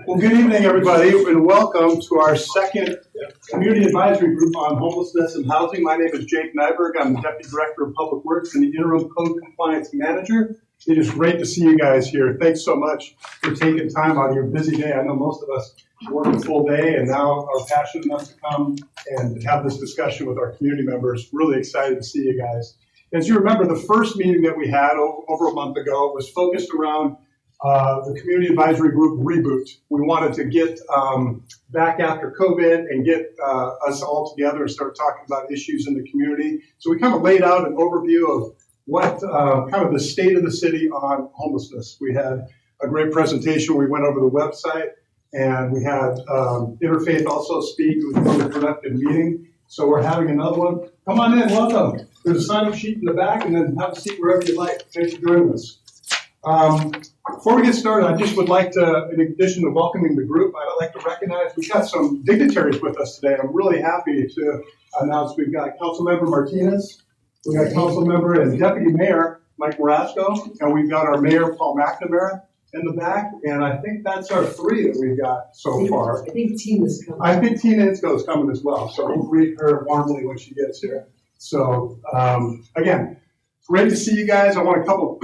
Well, good evening, everybody, and welcome to our second Community Advisory Group on Homelessness and Housing. My name is Jake Nyberg. I'm the Deputy Director of Public Works and the Interim Code Compliance Manager. It is great to see you guys here. Thanks so much for taking time out of your busy day. I know most of us work a full day and now are passionate enough to come and have this discussion with our community members. Really excited to see you guys. As you remember, the first meeting that we had over a month ago was focused around the Community Advisory Group reboot. We wanted to get back after COVID and get us all together and start talking about issues in the community. So we kind of laid out an overview of what kind of the state of the city on homelessness. We had a great presentation. We went over the website and we had Interfaith also speak. It was a really productive meeting. So we're having another one. Come on in, welcome. There's a sign-up sheet in the back and then have a seat wherever you like. Thanks for joining us. Before we get started, I just would like to, in addition to welcoming the group, I'd like to recognize we've got some dignitaries with us today. I'm really happy to announce we've got Councilmember Martinez, we've got Councilmember and Deputy Mayor Mike Marasco, and we've got our Mayor Paul McNamara in the back, and I think that's our three that we've got so far. I think Tina's coming. I think Tina Insko is coming as well, so we'll greet her warmly when she gets here. So, again, great to see you guys. I want a couple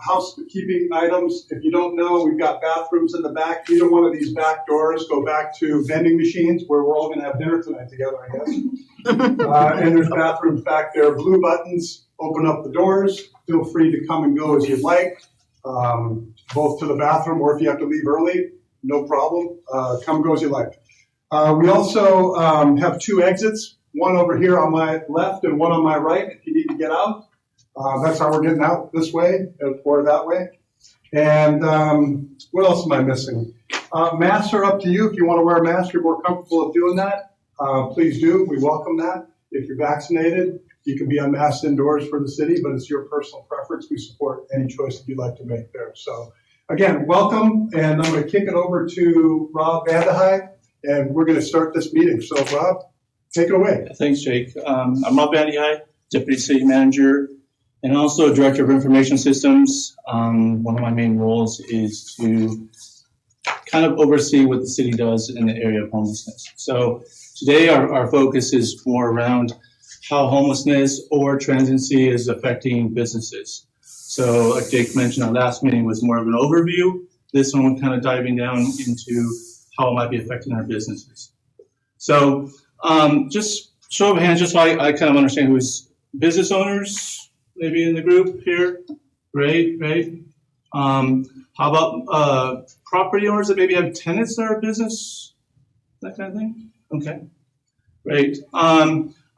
housekeeping items. If you don't know, we've got bathrooms in the back. Either one of these back doors go back to vending machines where we're all going to have dinner tonight together, I guess. And there's bathrooms back there. Blue buttons open up the doors. Feel free to come and go as you'd like, both to the bathroom or if you have to leave early, no problem. Come go as you like. We also have two exits, one over here on my left and one on my right if you need to get out. That's how we're getting out, this way or that way. And what else am I missing? Masks are up to you. If you want to wear a mask, you're more comfortable of doing that, please do. We welcome that. If you're vaccinated, you can be unmasked indoors for the city, but it's your personal preference. We support any choice that you'd like to make there. So again, welcome. And I'm going to kick it over to Rob Vandehei, and we're going to start this meeting. So Rob, take it away. Thanks, Jake. I'm Rob Vandehei, Deputy City Manager, and also Director of Information Systems. One of my main roles is to kind of oversee what the city does in the area of homelessness. So today our focus is more around how homelessness or transiency is affecting businesses. So like Jake mentioned, our last meeting was more of an overview. This one we're kind of diving down into how it might be affecting our businesses. So just show of hands, just so I kind of understand who's business owners, maybe in the group here. Great. How about property owners that maybe have tenants that are business, that kind of thing? Okay, great.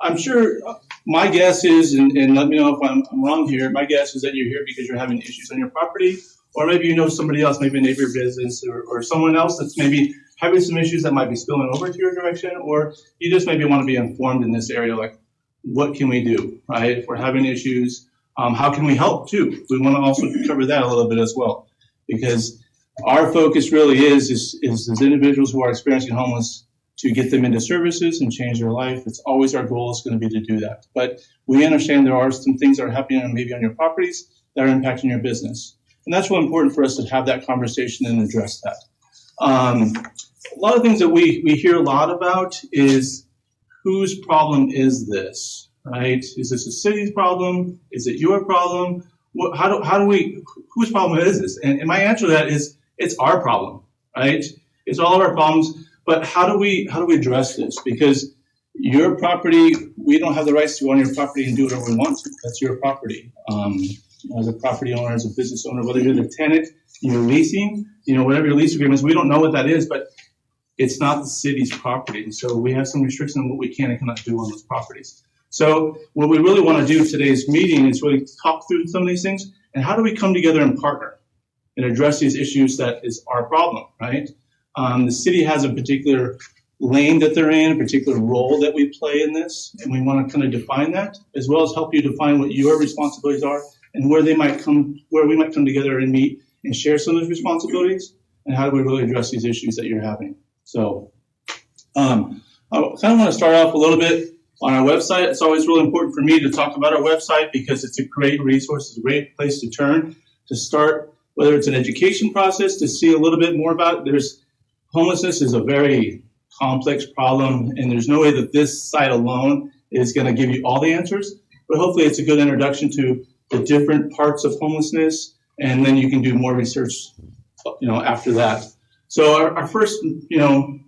I'm sure my guess is, and let me know if I'm wrong here, my guess is that you're here because you're having issues on your property, or maybe you know somebody else, maybe a neighbor business or someone else that's maybe having some issues that might be spilling over to your direction, or you just maybe want to be informed in this area, like what can we do, right? If we're having issues, how can we help too? We want to also cover that a little bit as well, because our focus really is as individuals who are experiencing homeless to get them into services and change their life. It's always our goal is going to be to do that. But we understand there are some things that are happening maybe on your properties that are impacting your business. And that's really important for us to have that conversation and address that. A lot of things that we hear a lot about is whose problem is this, right? Is this a city's problem? Is it your problem? Whose problem is this? And my answer to that is it's our problem, right? It's all of our problems. But how do we address this? Because your property, we don't have the rights to go on your property and do whatever we want to. That's your property. As a property owner, as a business owner, whether you're the tenant, you're leasing, whatever your lease agreement is, we don't know what that is, but it's not the city's property. And so we have some restrictions on what we can and cannot do on those properties. So what we really want to do in today's meeting is really talk through some of these things and how do we come together and partner and address these issues that is our problem, right? The city has a particular lane that they're in, a particular role that we play in this, and we want to kind of define that, as well as help you define what your responsibilities are and where we might come together and meet and share some of those responsibilities, and how do we really address these issues that you're having. So I kind of want to start off a little bit on our website. It's always really important for me to talk about our website because it's a great resource, it's a great place to turn to start, whether it's an education process, to see a little bit more about it. There's homelessness is a very complex problem, and there's no way that this site alone is going to give you all the answers, but hopefully it's a good introduction to the different parts of homelessness, and then you can do more research, after that. So our first, on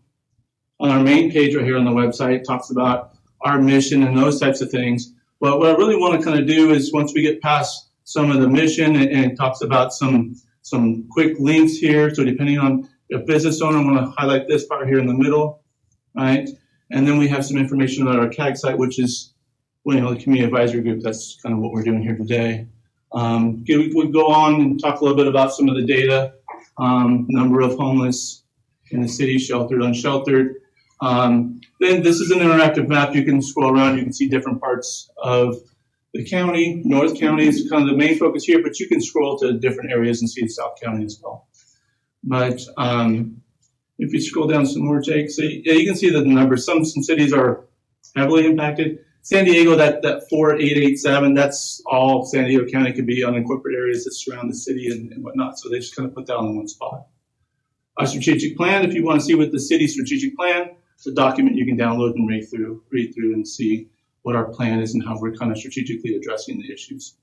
our main page right here on the website talks about our mission and those types of things. But what I really want to kind of do is once we get past some of the mission and it talks about some quick links here. So depending on a business owner, I'm going to highlight this part here in the middle, right? And then we have some information about our CAG site, which is, the community advisory group. That's kind of what we're doing here today. We go on and talk a little bit about some of the data, number of homeless in the city, sheltered, unsheltered. Then this is an interactive map. You can scroll around. You can see different parts of the county. North County is kind of the main focus here, but you can scroll to different areas and see South County as well. But if you scroll down some more, Jake, so yeah, you can see the numbers. Some cities are heavily impacted. San Diego, that 4887, that's all San Diego County. Could be unincorporated areas that surround the city and whatnot. So they just kind of put that on one spot. Our strategic plan, if you want to see what the city strategic plan, it's a document you can download and read through and see what our plan is and how we're kind of strategically addressing the issues.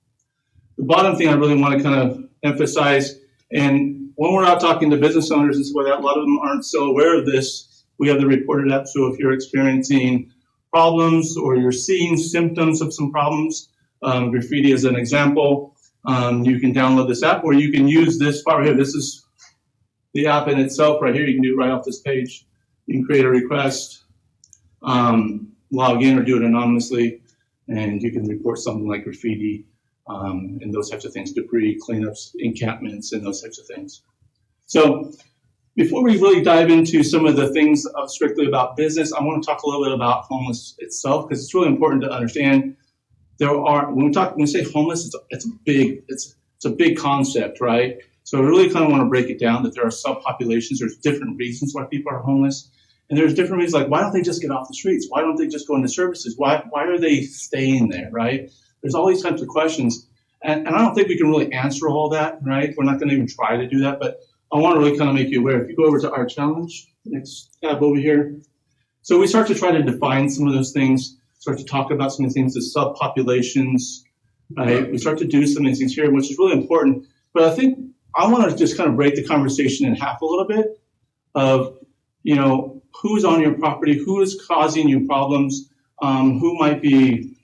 The bottom thing I really want to kind of emphasize, and when we're out talking to business owners, this is why a lot of them aren't so aware of this. We have the reported app, so if you're experiencing problems or you're seeing symptoms of some problems, graffiti as an example, you can download this app or you can use this part here. This is the app in itself right here. You can do it right off this page. You can create a request, log in or do it anonymously, and you can report something like graffiti and those types of things, debris, cleanups, encampments, and those types of things. So before we really dive into some of the things strictly about business, I want to talk a little bit about homeless itself, because it's really important to understand when we say homeless, it's a big concept, right? So I really kind of want to break it down that there are subpopulations. There's different reasons why people are homeless. And there's different reasons, like why don't they just get off the streets? Why don't they just go into services? Why are they staying there, right? There's all these types of questions. And I don't think we can really answer all that, right? We're not going to even try to do that, but I want to really kind of make you aware. If you go over to our challenge, next tab over here. So we start to try to define some of those things, start to talk about some of the things, the subpopulations, right? We start to do some of these things here, which is really important. But I think I want to just kind of break the conversation in half a little bit of, who's on your property, who is causing you problems, who might be,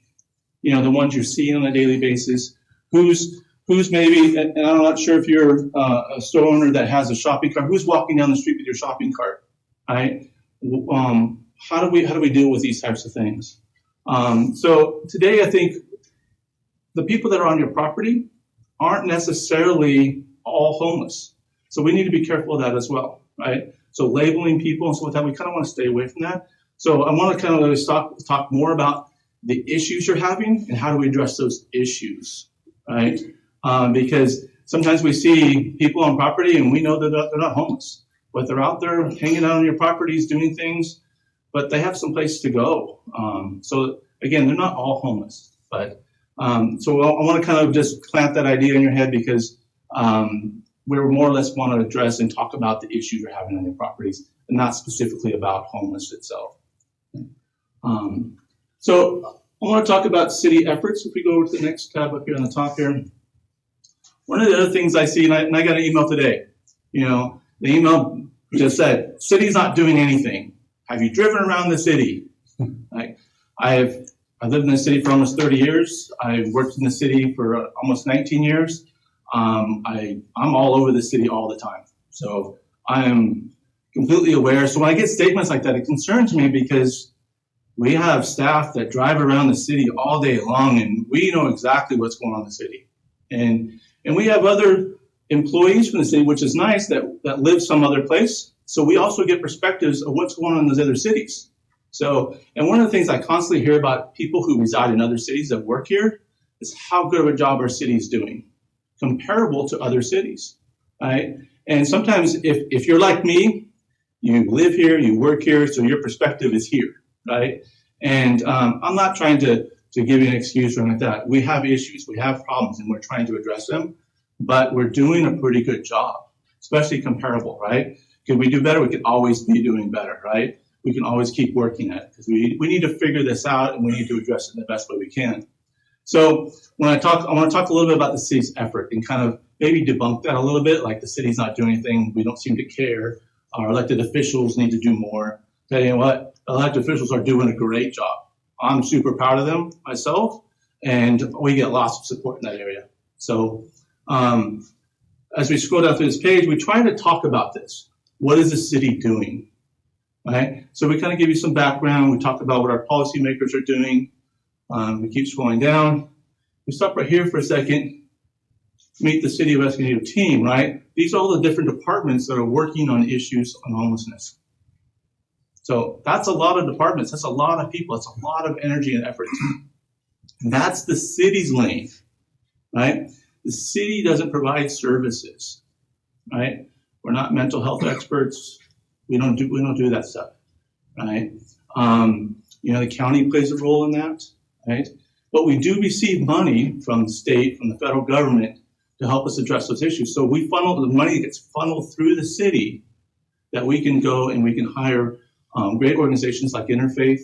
the ones you're seeing on a daily basis, who's maybe, and I'm not sure if you're a store owner that has a shopping cart, who's walking down the street with your shopping cart, right? How do we deal with these types of things? So today, I think the people that are on your property aren't necessarily all homeless. So we need to be careful of that as well, right? So labeling people and so with that, we kind of want to stay away from that. So I want to kind of really talk more about the issues you're having and how do we address those issues, right? Because sometimes we see people on property and we know that they're not homeless, but they're out there hanging out on your properties, doing things, but they have some place to go. So again, they're not all homeless, but so I want to kind of just plant that idea in your head because we more or less want to address and talk about the issues you're having on your properties and not specifically about homeless itself. So I want to talk about city efforts. If we go over to the next tab up here on the top here. One of the other things I see, and I got an email today, the email just said, city's not doing anything. Have you driven around the city? I've lived in the city for almost 30 years. I've worked in the city for almost 19 years. I'm all over the city all the time. So I am completely aware. So when I get statements like that, it concerns me because we have staff that drive around the city all day long and we know exactly what's going on in the city. And we have other employees from the city, which is nice, that live some other place. So we also get perspectives of what's going on in those other cities. So, and one of the things I constantly hear about people who reside in other cities that work here is how good of a job our city is doing, comparable to other cities, right? And sometimes if you're like me, you live here, you work here, so your perspective is here, right? And I'm not trying to give you an excuse or anything like that. We have issues, we have problems, and we're trying to address them, but we're doing a pretty good job, especially comparable, right? Could we do better? We could always be doing better, right? We can always keep working at it because we need to figure this out and we need to address it in the best way we can. So I want to talk a little bit about the city's effort and kind of maybe debunk that a little bit, like the city's not doing anything, we don't seem to care, our elected officials need to do more. But you know what? Elected officials are doing a great job. I'm super proud of them myself, and we get lots of support in that area. So as we scroll down through this page, we try to talk about this. What is the city doing? Right? So we kind of give you some background. We talk about what our policymakers are doing. We keep scrolling down. We stop right here for a second. Meet the City of Escondido team, right? These are all the different departments that are working on issues on homelessness. So that's a lot of departments. That's a lot of people. That's a lot of energy and effort. And that's the city's lane, right? The city doesn't provide services, right? We're not mental health experts. We don't do that stuff, right? The county plays a role in that, right? But we do receive money from the state, from the federal government to help us address those issues. So we funnel the money that gets funneled through the city that we can go and we can hire great organizations like Interfaith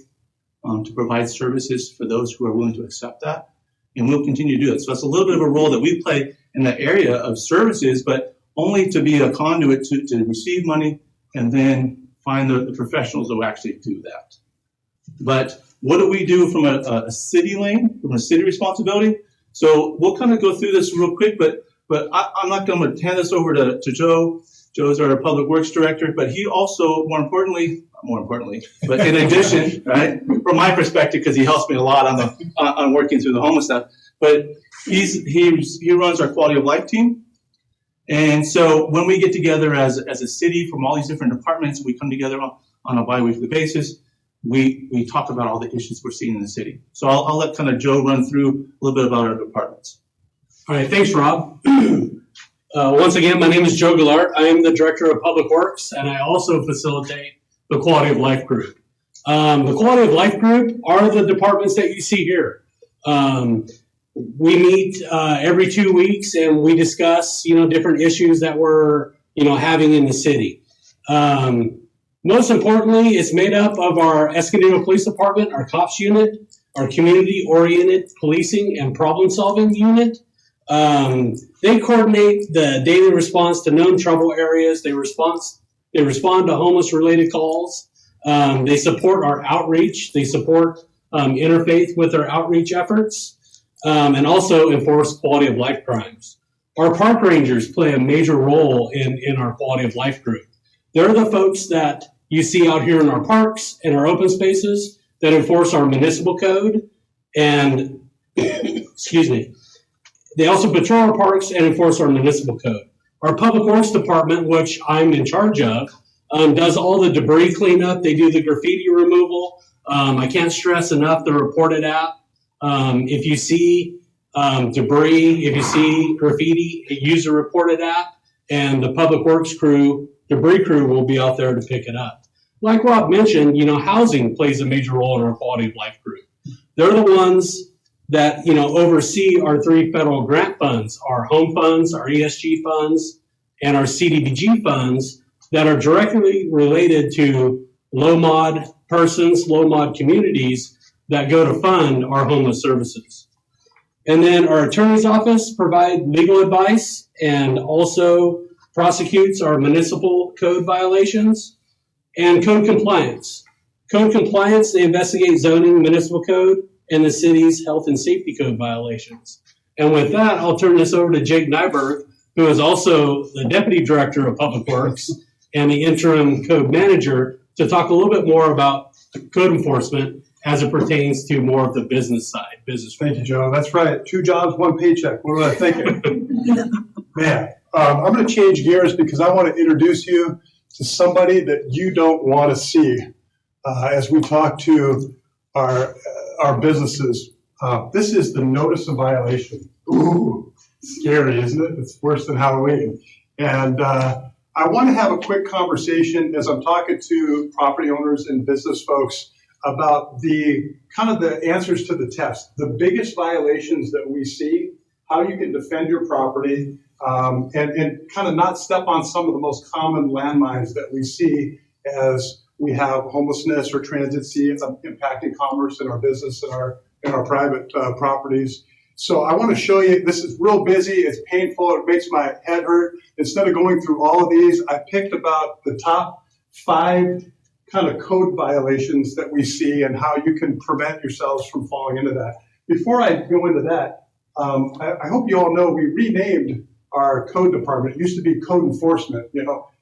to provide services for those who are willing to accept that. And we'll continue to do that. So that's a little bit of a role that we play in the area of services, but only to be a conduit to receive money and then find the professionals who actually do that. But what do we do from a city lane, from a city responsibility? So we'll kind of go through this real quick, but I'm not going to hand this over to Joe. Joe's our public works director, but he also, more importantly, but in addition, right, from my perspective, because he helps me a lot on working through the homeless stuff, but he runs our quality of life team. And so when we get together as a city from all these different departments, we come together on a bi-weekly basis, we talk about all the issues we're seeing in the city. So I'll let kind of Joe run through a little bit about our departments. All right, thanks, Rob. Once again, my name is Joe Gillard. I am the Director of Public Works, and I also facilitate the Quality of Life Group. The Quality of Life Group are the departments that you see here. We meet every 2 weeks, and we discuss, different issues that we're, having in the city. Most importantly, it's made up of our Escondido Police Department, our COPS unit, our community-oriented policing and problem-solving unit. They coordinate the daily response to known trouble areas. They respond to homeless-related calls. They support our outreach. They support Interfaith with their outreach efforts, and also enforce quality of life crimes. Our park rangers play a major role in our quality of life group. They're the folks that you see out here in our parks and our open spaces that enforce our municipal code. And, excuse me, they also patrol our parks and enforce our municipal code. Our Public Works Department, which I'm in charge of, does all the debris cleanup. They do the graffiti removal. I can't stress enough the reported app. If you see debris, if you see graffiti, use the reported app, and the Public Works crew, debris crew, will be out there to pick it up. Like Rob mentioned, housing plays a major role in our quality of life group. They're the ones that, oversee our 3 federal grant funds, our home funds, our ESG funds, and our CDBG funds that are directly related to low-mod persons, low-mod communities that go to fund our homeless services. And then our attorney's office provide legal advice and also prosecutes our municipal code violations. And code compliance. Code compliance, they investigate zoning, municipal code, and the city's health and safety code violations. And with that, I'll turn this over to Jake Nyberg, who is also the Deputy Director of Public Works and the interim code manager, to talk a little bit more about code enforcement as it pertains to more of the business side. Thank you, Joe. That's right. 2 jobs, 1 paycheck. What was I thinking? Man, I'm going to change gears because I want to introduce you to somebody that you don't want to see as we talk to our businesses. This is the notice of violation. Ooh, scary, isn't it? It's worse than Halloween. And I want to have a quick conversation as I'm talking to property owners and business folks about the kind of the answers to the test, the biggest violations that we see, how you can defend your property, and kind of not step on some of the most common landmines that we see as we have homelessness or transiency impacting commerce in our business and our private properties. So I want to show you, this is real busy, it's painful, it makes my head hurt. Instead of going through all of these, I picked about the top 5 kind of code violations that we see and how you can prevent yourselves from falling into that. Before I go into that, I hope you all know we renamed our code department. It used to be code enforcement,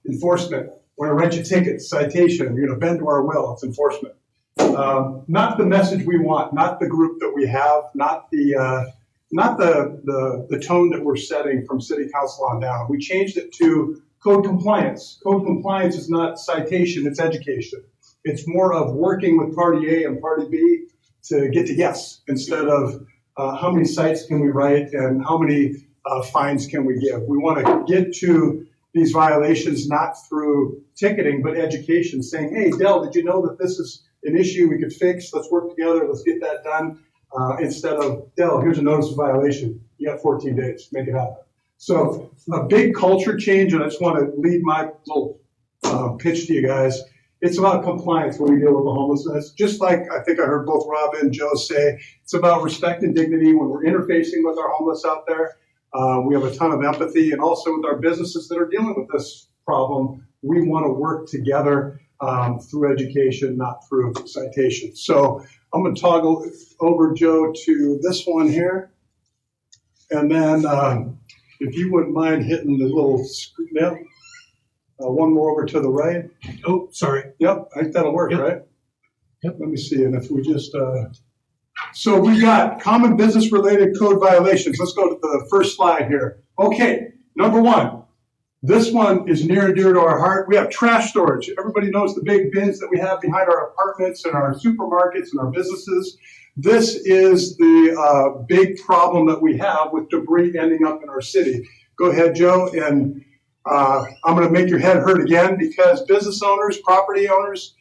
enforcement. We're going to write you tickets, citation, you're going to bend to our will, it's enforcement. Not the message we want, not the group that we have, not the tone that we're setting from city council on down. We changed it to code compliance. Code compliance is not citation, it's education. It's more of working with party A and party B to get to yes, instead of how many cites can we write and how many fines can we give. We want to get to these violations not through ticketing, but education, saying, hey, Dell, did you know that this is an issue we could fix? Let's work together, let's get that done. Instead of, Dell, here's a notice of violation. You got 14 days, make it happen. So a big culture change, and I just want to lead my little pitch to you guys. It's about compliance when we deal with the homelessness. Just like I think I heard both Rob and Joe say, it's about respect and dignity when we're interfacing with our homeless out there. We have a ton of empathy, and also with our businesses that are dealing with this problem, we want to work together through education, not through citation. So I'm going to toggle over, Joe, to this one here. And then if you wouldn't mind hitting the little screen now. One more over to the right. Oh, sorry. Yep, I think that'll work, Yep. right? Yep. Let me see, and if we just, so we got common business-related code violations. Let's go to the first slide here. Okay, number 1. This one is near and dear to our heart. We have trash storage. Everybody knows the big bins that we have behind our apartments and our supermarkets and our businesses. This is the big problem that we have with debris ending up in our city. Go ahead, Joe, and I'm going to make your head hurt again because business owners, property owners,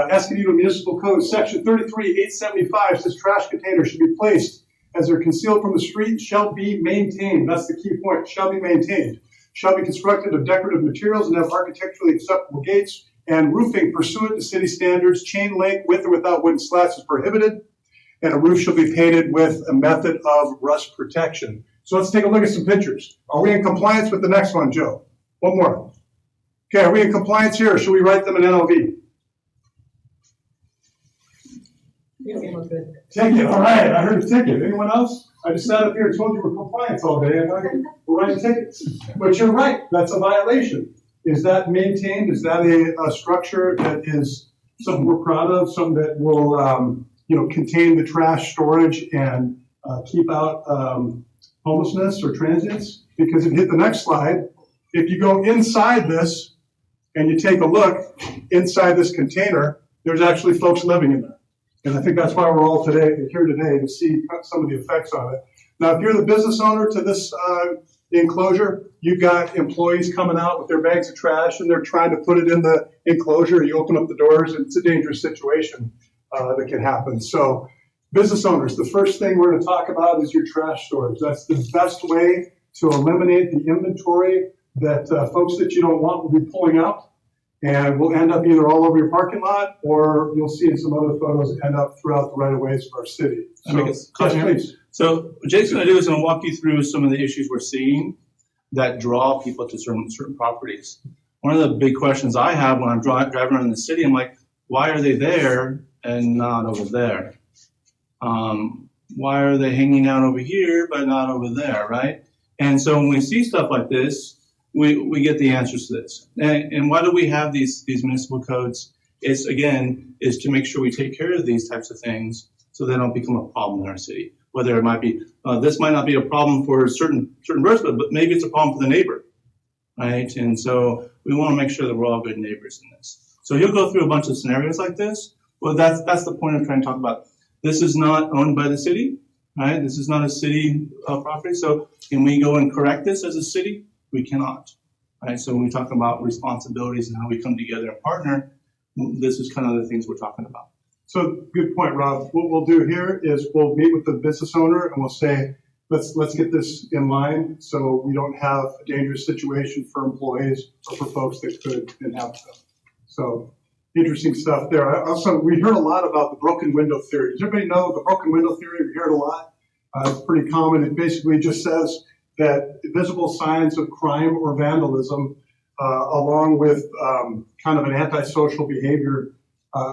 Escondido Municipal Code Section 33-875 says trash containers should be placed as they're concealed from the street, shall be maintained. That's the key point, shall be maintained. Shall be constructed of decorative materials and have architecturally acceptable gates and roofing pursuant to city standards. Chain link with or without wooden slats is prohibited, and a roof shall be painted with a method of rust protection. So let's take a look at some pictures. Are we in compliance with the next one, Joe? One more. Okay, are we in compliance here, or should we write them in NLV? Ticket, all right, I heard a ticket. Anyone else? I just sat up here and told you we're compliance all day, and we're writing tickets. But you're right, that's a violation. Is that maintained? Is that a structure that is something we're proud of, something that will contain the trash storage and keep out homelessness or transients? Because if you hit the next slide, if you go inside this and you take a look inside this container, there's actually folks living in there. And I think that's why we're all here today to see some of the effects on it. Now, if you're the business owner to this enclosure, you've got employees coming out with their bags of trash and they're trying to put it in the enclosure. You open up the doors and it's a dangerous situation that can happen. So business owners, the first thing we're going to talk about is your trash storage. That's the best way to eliminate the inventory that folks that you don't want will be pulling out. And will end up either all over your parking lot, or you'll see in some other photos end up throughout the right-of-ways of our city. So, yes, please. So what Jake's going to do is going to walk you through some of the issues we're seeing that draw people to certain properties. One of the big questions I have when I'm driving around the city, I'm like, why are they there and not over there? Why are they hanging out over here but not over there, right? And so when we see stuff like this, we get the answers to this. And why do we have these municipal codes? Is to make sure we take care of these types of things so they don't become a problem in our city. Whether it might be, this might not be a problem for a certain person, but maybe it's a problem for the neighbor, right? And so we want to make sure that we're all good neighbors in this. So he'll go through a bunch of scenarios like this. Well, that's the point I'm trying to talk about. This is not owned by the city, right? This is not a city property. So can we go and correct this as a city? We cannot, right? So when we talk about responsibilities and how we come together and partner, this is kind of the things we're talking about. So good point, Rob. What we'll do here is we'll meet with the business owner and we'll say, let's get this in line so we don't have a dangerous situation for employees or for folks that could inhabit them. So interesting stuff there. Also, we heard a lot about the broken window theory. Does everybody know the broken window theory? We heard a lot. It's pretty common. It basically just says that visible signs of crime or vandalism, along with kind of an antisocial behavior,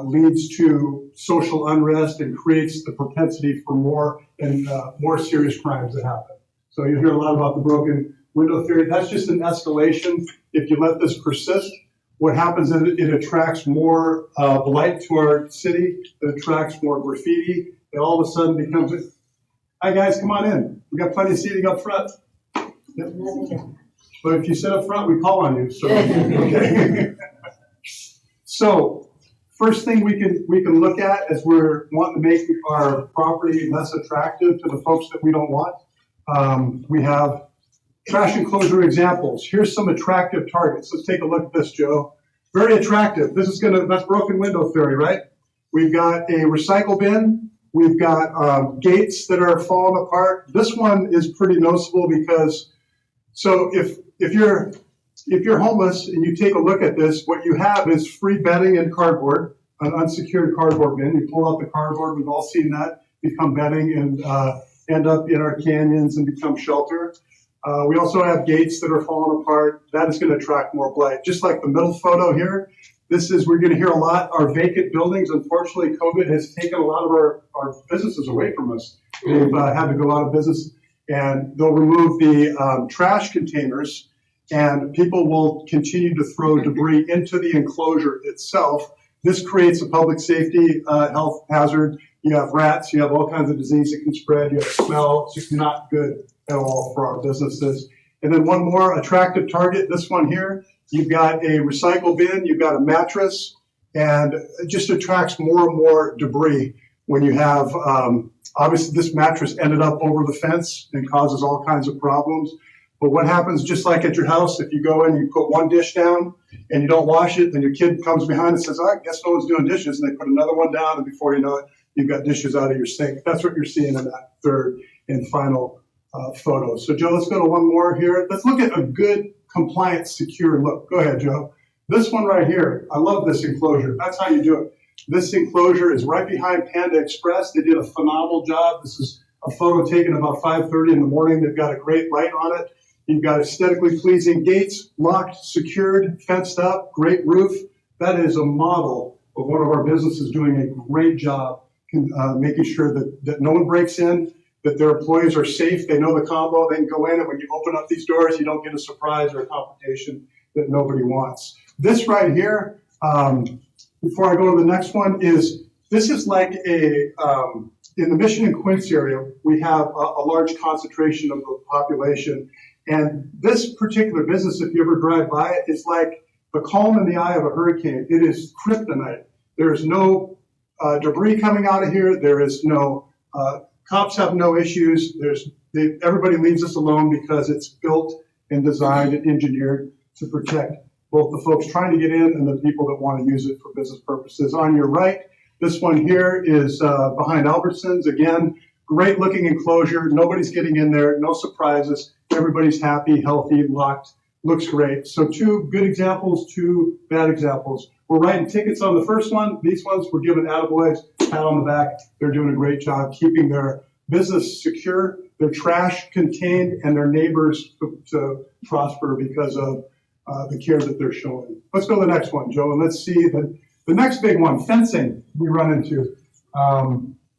leads to social unrest and creates the propensity for more and more serious crimes that happen. So you hear a lot about the broken window theory. That's just an escalation. If you let this persist, what happens is it attracts more blight to our city. It attracts more graffiti. It all of a sudden becomes, hi guys, come on in. We got plenty of seating up front. Yep. But if you sit up front, we call on you. So, okay. So, first thing we can look at as we're wanting to make our property less attractive to the folks that we don't want. We have trash enclosure examples. Here's some attractive targets. Let's take a look at this, Joe. Very attractive. That's broken window theory, right? We've got a recycle bin. We've got gates that are falling apart. This one is pretty noticeable because, so if you're homeless and you take a look at this, what you have is free bedding and cardboard, an unsecured cardboard bin. You pull out the cardboard, we've all seen that, become bedding and end up in our canyons and become shelter. We also have gates that are falling apart. That is going to attract more blight. Just like the middle photo here, we're going to hear a lot, our vacant buildings. Unfortunately, COVID has taken a lot of our businesses away from us. We've had to go out of business, and they'll remove the trash containers, and people will continue to throw debris into the enclosure itself. This creates a public safety health hazard. You have rats, you have all kinds of disease that can spread, you have smell. It's just not good at all for our businesses. And then one more attractive target, this one here. You've got a recycle bin, you've got a mattress, and it just attracts more and more debris when you have, obviously this mattress ended up over the fence and causes all kinds of problems. But what happens, just like at your house, if you go in, you put one dish down and you don't wash it, then your kid comes behind and says, I guess no one's doing dishes, and they put another one down, and before you know it, you've got dishes out of your sink. That's what you're seeing in that third and final photo. So Joe, let's go to one more here. Let's look at a good, compliant, secure look. Go ahead, Joe. This one right here, I love this enclosure. That's how you do it. This enclosure is right behind Panda Express. They did a phenomenal job. This is a photo taken about 5:30 in the morning. They've got a great light on it. You've got aesthetically pleasing gates, locked, secured, fenced up, great roof. That is a model of one of our businesses doing a great job making sure that no one breaks in, that their employees are safe. They know the combo. They can go in, and when you open up these doors, you don't get a surprise or a complication that nobody wants. This right here, before I go to the next one, this is like in the Mission and Quince area, we have a large concentration of the population. And this particular business, if you ever drive by it, is like the calm in the eye of a hurricane. It is kryptonite. There is no debris coming out of here. There is no, cops have no issues. Everybody leaves us alone because it's built and designed and engineered to protect both the folks trying to get in and the people that want to use it for business purposes. On your right, this one here is behind Albertsons. Again, great looking enclosure. Nobody's getting in there. No surprises. Everybody's happy, healthy, locked. Looks great. So 2 good examples, 2 bad examples. We're writing tickets on the first one. These ones we're giving attaboys, pat on the back. They're doing a great job keeping their business secure, their trash contained, and their neighbors to prosper because of the care that they're showing. Let's go to the next one, Joe, and let's see the next big one, fencing we run into.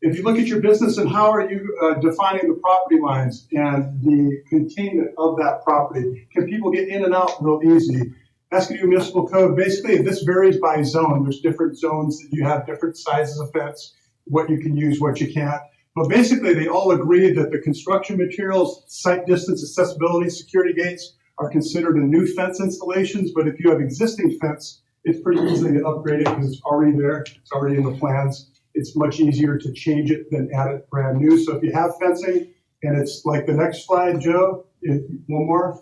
If you look at your business and how are you defining the property lines and the containment of that property? Can people get in and out real easy? Escondido Municipal Code, basically this varies by zone. There's different zones that you have different sizes of fence, what you can use, what you can't. But basically they all agree that the construction materials, site distance, accessibility, security gates are considered in new fence installations. But if you have existing fence, it's pretty easy to upgrade it because it's already there. It's already in the plans. It's much easier to change it than add it brand new. So if you have fencing, and it's like the next slide, Joe, one more.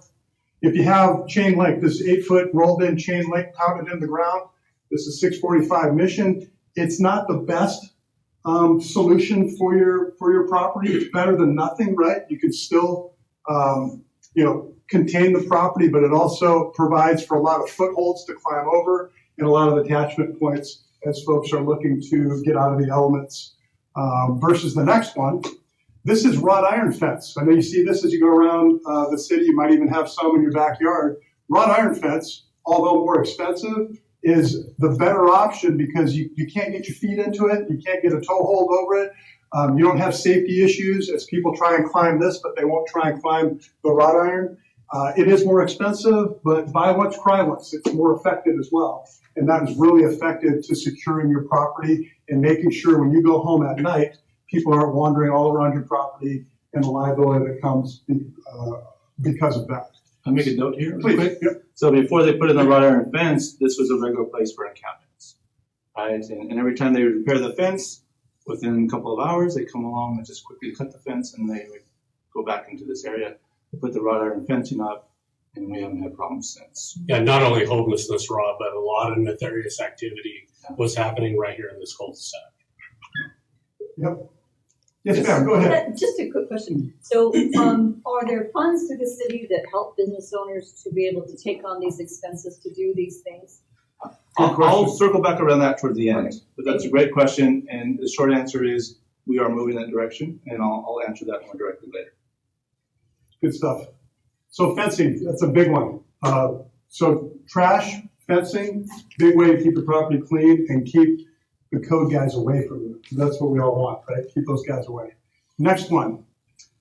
If you have chain link, this 8-foot rolled in chain link pounded in the ground, this is 645 Mission. It's not the best solution for your property. It's better than nothing, right? You can still, contain the property, but it also provides for a lot of footholds to climb over and a lot of attachment points as folks are looking to get out of the elements. Versus the next one, this is wrought iron fence. I know you see this as you go around the city. You might even have some in your backyard. Wrought iron fence, although more expensive, is the better option because you can't get your feet into it. You can't get a toehold over it. You don't have safety issues as people try and climb this, but they won't try and climb the wrought iron. It is more expensive, but buy once, cry once. It's more effective as well. And that is really effective to securing your property and making sure when you go home at night, people aren't wandering all around your property and the liability that comes because of that. I'll make a note here. Please. Quick. Yep. So before they put in the wrought iron fence, this was a regular place for encampments. Right? And every time they would repair the fence, within a couple of hours, they come along and just quickly cut the fence and they would go back into this area. They put the wrought iron fencing up, and we haven't had problems since. Yeah, not only homelessness, Rob, but a lot of nefarious activity was happening right here in this cul-de-sac. Yep. Yes, ma'am, go ahead. Just a quick question. So are there funds through the city that help business owners to be able to take on these expenses to do these things? I'll circle back around that toward the end, but that's a great question, and the short answer is we are moving that direction, and I'll answer that more directly later. Good stuff. So fencing, that's a big one. So trash, fencing, big way to keep your property clean and keep the code guys away from you. That's what we all want, right? Keep those guys away. Next one,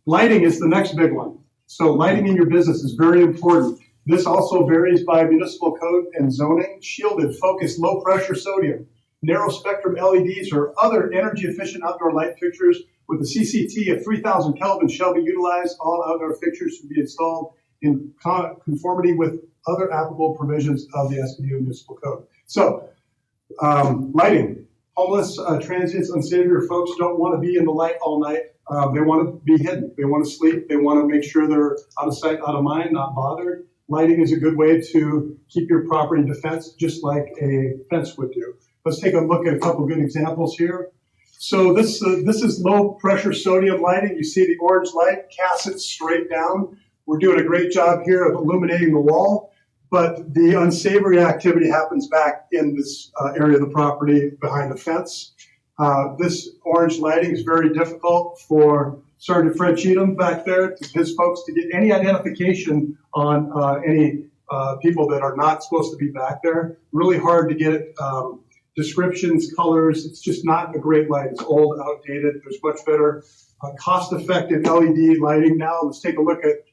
lighting is the next big one. So lighting in your business is very important. This also varies by municipal code and zoning. Shielded, focused, low pressure sodium, narrow spectrum LEDs or other energy efficient outdoor light fixtures with a CCT of 3000 Kelvin shall be utilized. All outdoor fixtures should be installed in conformity with other applicable provisions of the Escondido Municipal Code. So, lighting. Homeless, transients, unsavory folks don't want to be in the light all night. They want to be hidden. They want to sleep. They want to make sure they're out of sight, out of mind, not bothered. Lighting is a good way to keep your property in defense, just like a fence would do. Let's take a look at a couple good examples here. So this is low pressure sodium lighting. You see the orange light, cast it straight down. We're doing a great job here of illuminating the wall, but the unsavory activity happens back in this area of the property behind the fence. This orange lighting is very difficult for Sergeant Fred Cheatham back there, his folks, to get any identification on any people that are not supposed to be back there. Really hard to get descriptions, colors. It's just not a great light. It's old, outdated. There's much better cost-effective LED lighting now. Let's take a look at,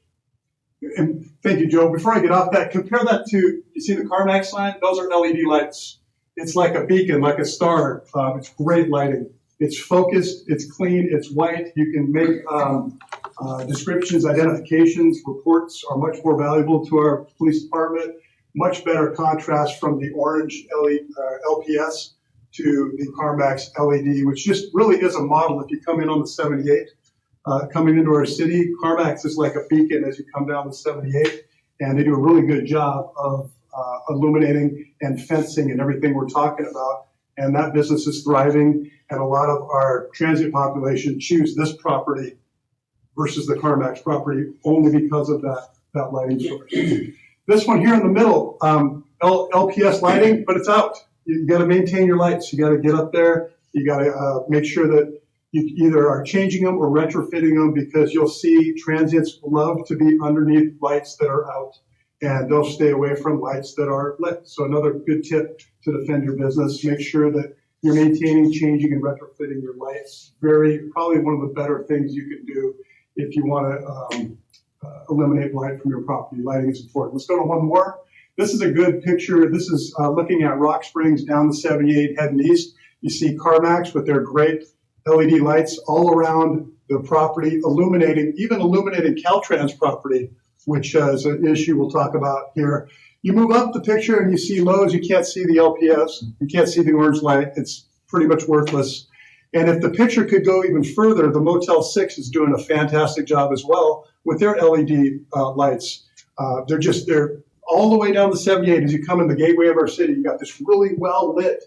and thank you, Joe. Before I get off that, compare that to, you see the CarMax sign? Those are LED lights. It's like a beacon, like a star. It's great lighting. It's focused, it's clean, it's white. You can make descriptions, identifications, reports are much more valuable to our police department. Much better contrast from the orange LPS to the CarMax LED, which just really is a model. If you come in on the 78, coming into our city, CarMax is like a beacon as you come down the 78, and they do a really good job of illuminating and fencing and everything we're talking about. And that business is thriving, and a lot of our transient population choose this property versus the CarMax property only because of that lighting source. This one here in the middle, LPS lighting, but it's out. You got to maintain your lights. You got to get up there. You got to make sure that you either are changing them or retrofitting them, because you'll see transients love to be underneath lights that are out, and they'll stay away from lights that are lit. So another good tip to defend your business: make sure that you're maintaining, changing, and retrofitting your lights. Probably one of the better things you can do if you want to eliminate light from your property. Lighting is important. Let's go to one more. This is a good picture. This is looking at Rock Springs down the 78 heading east. You see CarMax with their great LED lights all around the property, illuminating Caltrans property, which is an issue we'll talk about here. You move up the picture and you see Lowe's. You can't see the LPS. You can't see the orange light. It's pretty much worthless. And if the picture could go even further, the Motel 6 is doing a fantastic job as well with their LED lights. They're all the way down the 78. As you come in the gateway of our city, you got this really well lit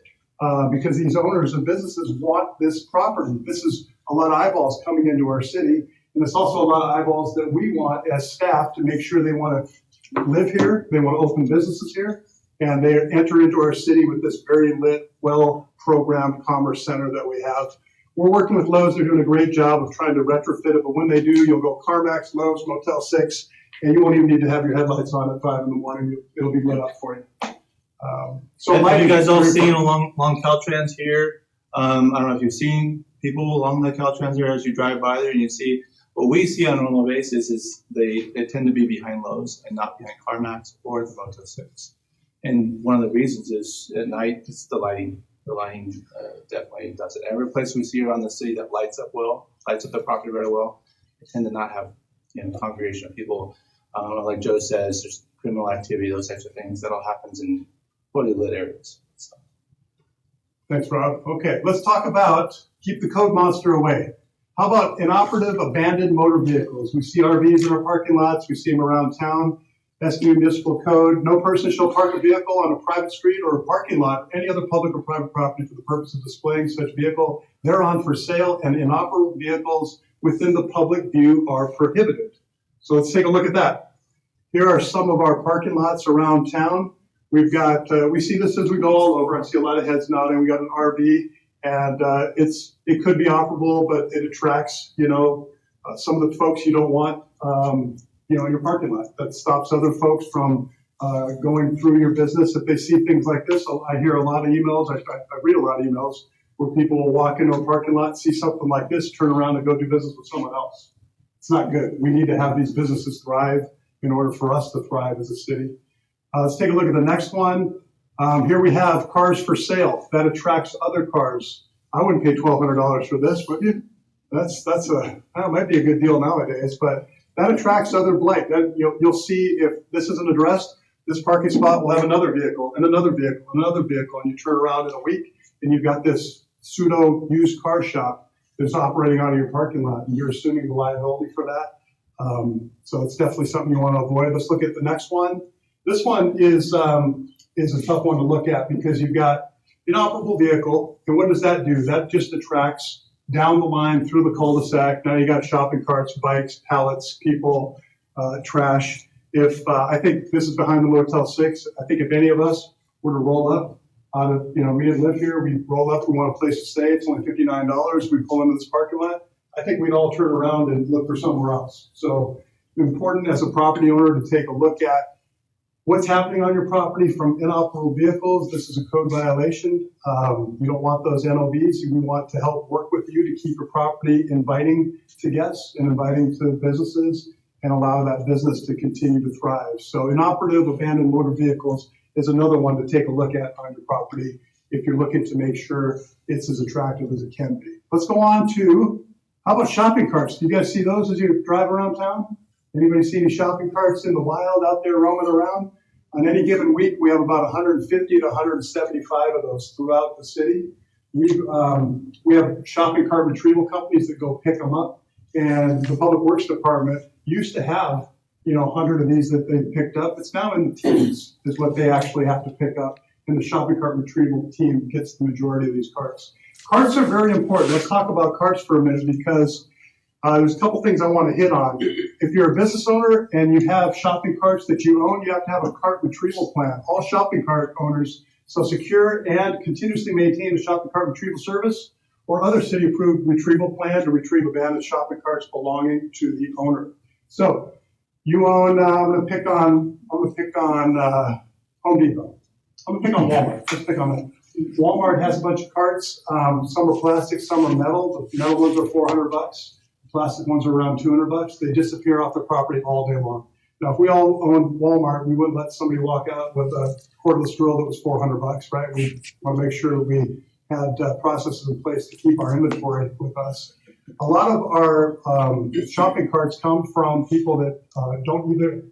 because these owners of businesses want this property. This is a lot of eyeballs coming into our city, and it's also a lot of eyeballs that we want as staff to make sure they want to live here, they want to open businesses here, and they enter into our city with this very lit, well-programmed commerce center that we have. We're working with Lowe's. They're doing a great job of trying to retrofit it, but when they do, you'll go CarMax, Lowe's, Motel 6, and you won't even need to have your headlights on at 5 in the morning. It'll be lit up for you. So have you guys all very seen fun. along Caltrans here? I don't know if you've seen people along the Caltrans here as you drive by there, and you see what we see on a normal basis is they tend to be behind Lowe's and not behind CarMax or the Motel 6. And one of the reasons is at night it's the lighting. The lighting definitely does it. Every place we see around the city that lights up the property very well, they tend to not have congregation of people. Like Joe says, there's criminal activity, those types of things that all happens in poorly lit areas. So. Thanks, Rob. Okay, let's talk about keep the code monster away. How about inoperative abandoned motor vehicles? We see RVs in our parking lots. We see them around town. Escondido Municipal Code, no person shall park a vehicle on a private street or a parking lot, any other public or private property for the purpose of displaying such vehicle thereon for sale, and inoperable vehicles within the public view are prohibited. So let's take a look at that. Here are some of our parking lots around town. We've got, we see this as we go all over. I see a lot of heads nodding. We got an RV, and it could be operable, but it attracts, some of the folks you don't want, in your parking lot. That stops other folks from going through your business. If they see things like this, I hear a lot of emails. I read a lot of emails where people will walk into a parking lot, see something like this, turn around and go do business with someone else. It's not good. We need to have these businesses thrive in order for us to thrive as a city. Let's take a look at the next one. Here we have cars for sale. That attracts other cars. I wouldn't pay $1,200 for this, would you? That might be a good deal nowadays, but that attracts other blight. You'll see if this isn't addressed, this parking spot will have another vehicle and another vehicle and another vehicle, and you turn around in a week and you've got this pseudo used car shop that's operating out of your parking lot, and you're assuming the liability for that. So it's definitely something you want to avoid. Let's look at the next one. This one is a tough one to look at because you've got inoperable vehicle, and what does that do? That just attracts down the line through the cul-de-sac. Now you got shopping carts, bikes, pallets, people, trash. If I think this is behind the Motel 6, I think if any of us were to roll up out of, we didn't live here, we roll up, we want a place to stay, it's only $59, we pull into this parking lot, I think we'd all turn around and look for somewhere else. So important as a property owner to take a look at what's happening on your property from inoperable vehicles. This is a code violation. We don't want those NOVs. We want to help work with you to keep your property inviting to guests and inviting to businesses and allow that business to continue to thrive. So inoperative abandoned motor vehicles is another one to take a look at on your property if you're looking to make sure it's as attractive as it can be. Let's go on to, how about shopping carts? Do you guys see those as you drive around town? Anybody see any shopping carts in the wild out there roaming around? On any given week, we have about 150 to 175 of those throughout the city. We have shopping cart retrieval companies that go pick them up, and the Public Works Department used to have 100 of these that they picked up. It's now in the teens is what they actually have to pick up, and the shopping cart retrieval team gets the majority of these carts. Carts are very important. Let's talk about carts for a minute because there's a couple things I want to hit on. If you're a business owner and you have shopping carts that you own, you have to have a cart retrieval plan. All shopping cart owners shall secure and continuously maintain a shopping cart retrieval service or other city-approved retrieval plan to retrieve abandoned shopping carts belonging to the owner. So you own. I'm going to pick on Home Depot. I'm going to pick on Walmart. Let's pick on that. Walmart has a bunch of carts. Some are plastic, some are metal. The metal ones are $400. Plastic ones are around $200. They disappear off the property all day long. Now, if we all owned Walmart, we wouldn't let somebody walk out with a cordless drill that was $400, right? We want to make sure that we had processes in place to keep our inventory with us. A lot of our shopping carts come from people that don't either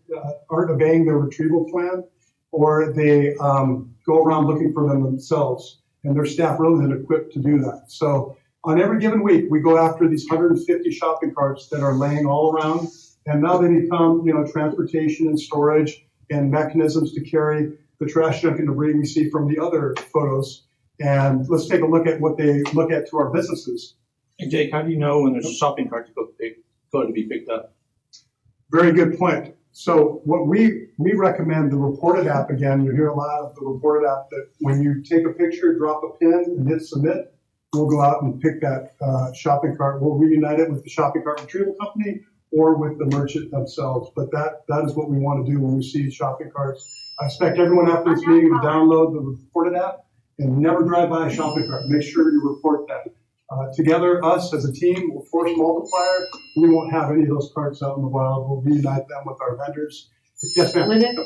aren't obeying their retrieval plan, or they go around looking for them themselves, and their staff really isn't equipped to do that. So on every given week, we go after these 150 shopping carts that are laying all around, and now they become, transportation and storage and mechanisms to carry the trash, junk, and debris we see from the other photos. And let's take a look at what they look at to our businesses. Hey Jake, how do you know when there's a shopping cart to go to be picked up? Very good point. So what we recommend the Reported app again. You hear a lot of the Reported app that when you take a picture, drop a pin, and hit submit, we'll go out and pick that shopping cart. We'll reunite it with the shopping cart retrieval company or with the merchant themselves. But that is what we want to do when we see shopping carts. I expect everyone after this meeting to download the Reported app and never drive by a shopping cart. Make sure you report that. Together, us as a team, will force multiplier. We won't have any of those carts out in the wild. We'll reunite them with our vendors. Yes, ma'am. What if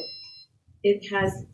it has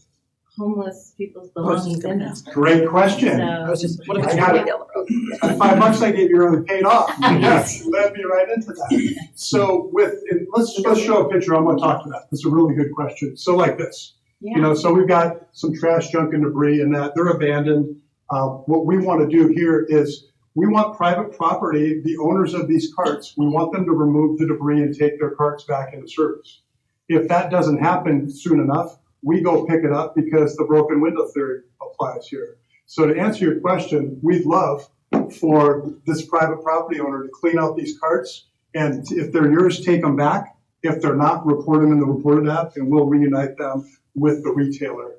homeless people's belongings in it? Great question. So, I got it. The $5 I gave you already paid off. Yes, led me right into that. So let's show a picture. I'm going to talk to that. That's a really good question. So like this, so we've got some trash, junk, and debris, and that they're abandoned. What we want to do here is we want private property, the owners of these carts, we want them to remove the debris and take their carts back into service. If that doesn't happen soon enough, we go pick it up because the broken window theory applies here. So to answer your question, we'd love for this private property owner to clean out these carts, and if they're yours, take them back. If they're not, report them in the Reported app, and we'll reunite them with the retailer.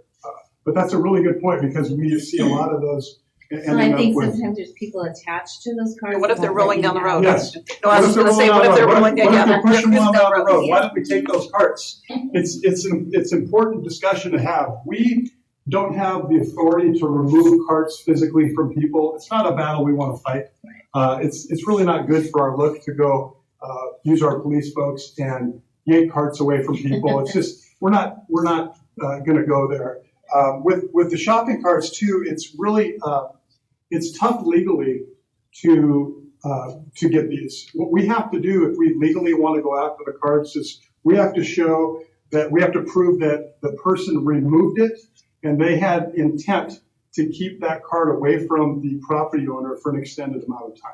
But that's a really good point because we see a lot of those. so I think sometimes there's people attached to those cars. What if they're rolling down the road? Yes. No, I was going to say, what if they're rolling down? What if Yeah, they're pushing there's one no down the road? yeah. Why don't we take those carts? It's important discussion to have. We don't have the authority to remove carts physically from people. It's not a battle we want to fight. It's really not good for our look to go use our police folks and yank carts away from people. It's just we're not going to go there. With the shopping carts too, it's really it's tough legally to get these. What we have to do if we legally want to go after the carts is we have to show that we have to prove that the person removed it and they had intent to keep that cart away from the property owner for an extended amount of time.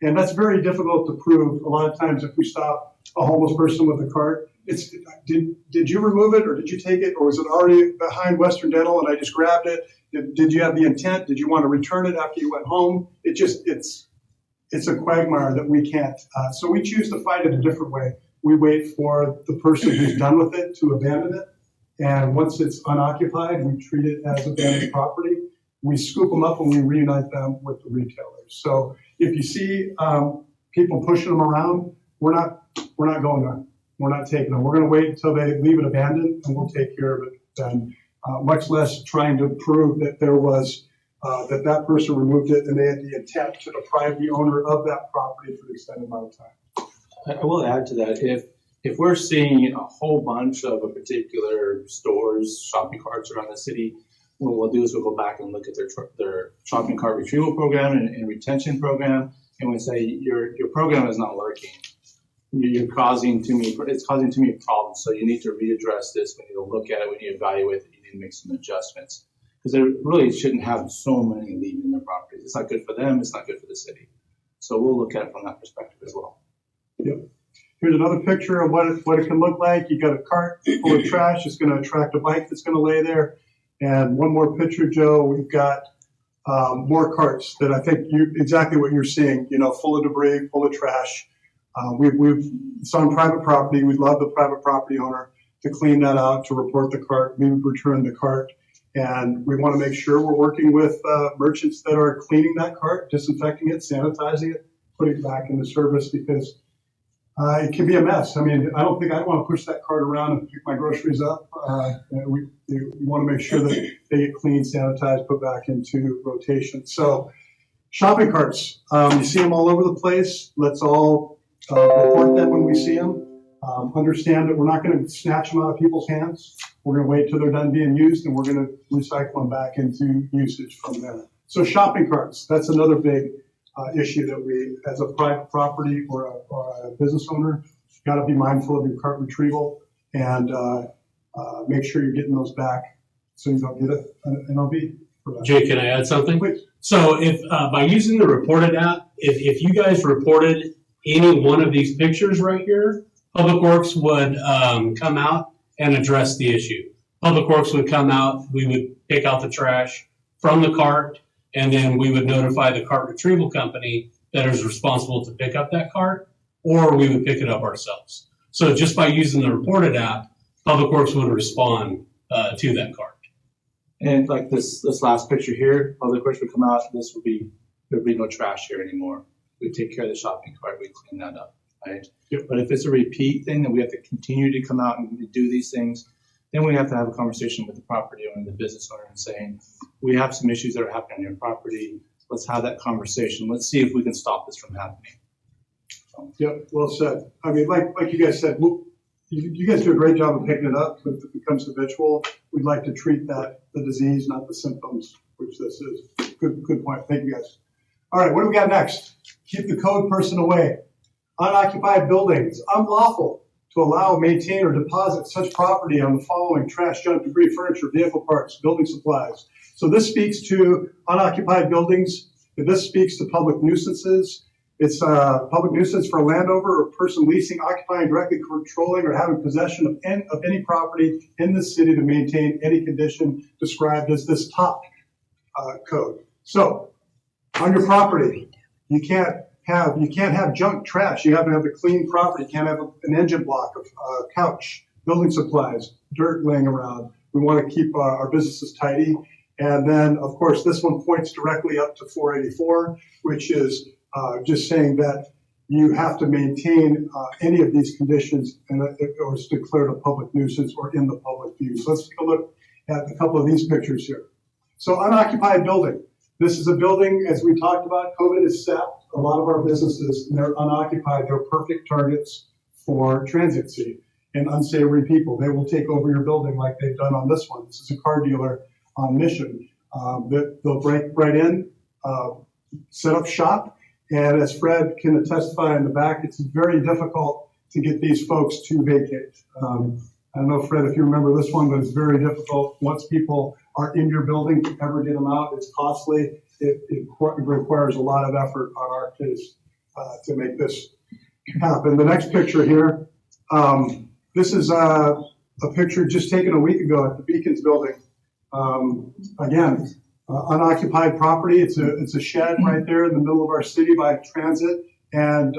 And that's very difficult to prove. A lot of times if we stop a homeless person with a cart, it's did you remove it or did you take it or was it already behind Western Dental and I just grabbed it? Did you have the intent? Did you want to return it after you went home? It's a quagmire that we can't. So we choose to fight it a different way. We wait for the person who's done with it to abandon it. And once it's unoccupied, we treat it as abandoned property. We scoop them up and we reunite them with the retailers. So if you see people pushing them around, we're not going there. We're not taking them. We're going to wait until they leave it abandoned and we'll take care of it then. Much less trying to prove that there was that person removed it and they had the intent to deprive the owner of that property for an extended amount of time. I will add to that, if we're seeing a whole bunch of a particular store's shopping carts around the city, what we'll do is we'll go back and look at their shopping cart retrieval program and retention program, and we say your program is not working. It's causing too many problems. So you need to readdress this. We need to look at it. We need to evaluate it. You need to make some adjustments because they really shouldn't have so many leaving their properties. It's not good for them. It's not good for the city. So we'll look at it from that perspective as well. Yep. Here's another picture of what it can look like. You got a cart full of trash. It's going to attract a bike that's going to lay there. And one more picture, Joe. We've got more carts that I think exactly what you're seeing. Full of debris, full of trash. It's on private property. We'd love the private property owner to clean that out, to report the cart. We would return the cart. And we want to make sure we're working with merchants that are cleaning that cart, disinfecting it, sanitizing it, putting it back into service because it can be a mess. I mean, I don't think I'd want to push that cart around and pick my groceries up. We want to make sure that they get cleaned, sanitized, put back into rotation. So shopping carts, you see them all over the place. Let's all report them when we see them. Understand that we're not going to snatch them out of people's hands. We're going to wait till they're done being used, and we're going to recycle them back into usage from there. So shopping carts, that's another big issue that we, as a private property or a business owner, got to be mindful of your cart retrieval and make sure you're getting those back so you don't get an OB for that. Jay, can I add something? Please. So if by using the Reported app, if you guys reported any one of these pictures right here, Public Works would come out and address the issue. Public Works would come out, we would pick out the trash from the cart, and then we would notify the cart retrieval company that is responsible to pick up that cart, or we would pick it up ourselves. So just by using the reported app, Public Works would respond to that cart. And like this last picture here, Public Works would come out, there'd be no trash here anymore. We'd take care of the shopping cart, we'd clean that up, right? Yep. But if it's a repeat thing that we have to continue to come out and do these things, then we have to have a conversation with the property owner, the business owner, and saying, we have some issues that are happening on your property. Let's have that conversation. Let's see if we can stop this from happening. Yep, well said. I mean, like you guys said, you guys do a great job of picking it up, but if it becomes habitual, we'd like to treat the disease, not the symptoms, which this is. Good point. Thank you, guys. All right, what do we got next? Keep the code person away. Unoccupied buildings, unlawful to allow, maintain, or deposit such property on the following: trash, junk, debris, furniture, vehicle parts, building supplies. So this speaks to unoccupied buildings. This speaks to public nuisances. It's a public nuisance for a landowner or person leasing, occupying, directly controlling, or having possession of any property in the city to maintain any condition described as this top code. So on your property, you can't have junk, trash. You have to have a clean property. You can't have an engine block, a couch, building supplies, dirt laying around. We want to keep our businesses tidy. And then, of course, this one points directly up to 484, which is just saying that you have to maintain any of these conditions and it was declared a public nuisance or in the public view. So let's take a look at a couple of these pictures here. So unoccupied building. This is a building, as we talked about, COVID has sapped a lot of our businesses and they're unoccupied. They're perfect targets for transiency and unsavory people. They will take over your building like they've done on this one. This is a car dealer on mission. They'll break right in, set up shop, and as Fred can testify in the back, it's very difficult to get these folks to vacate. I don't know, Fred, if you remember this one, but it's very difficult. Once people are in your building to ever get them out, it's costly. It requires a lot of effort on our case to make this happen. The next picture here, this is a picture just taken a week ago at the Beacons building. Again, unoccupied property. It's a shed right there in the middle of our city by transit, and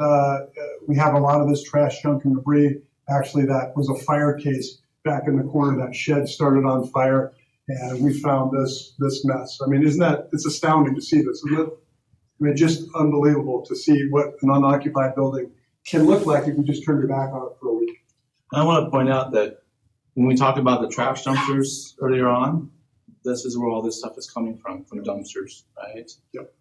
we have a lot of this trash, junk, and debris. Actually, that was a fire case back in the corner. That shed started on fire, and we found this mess. I mean, it's astounding to see this, isn't it? I mean, just unbelievable to see what an unoccupied building can look like if you just turn your back on it for a week. I want to point out that when we talked about the trash dumpsters earlier on, this is where all this stuff is coming from dumpsters, right? Yep.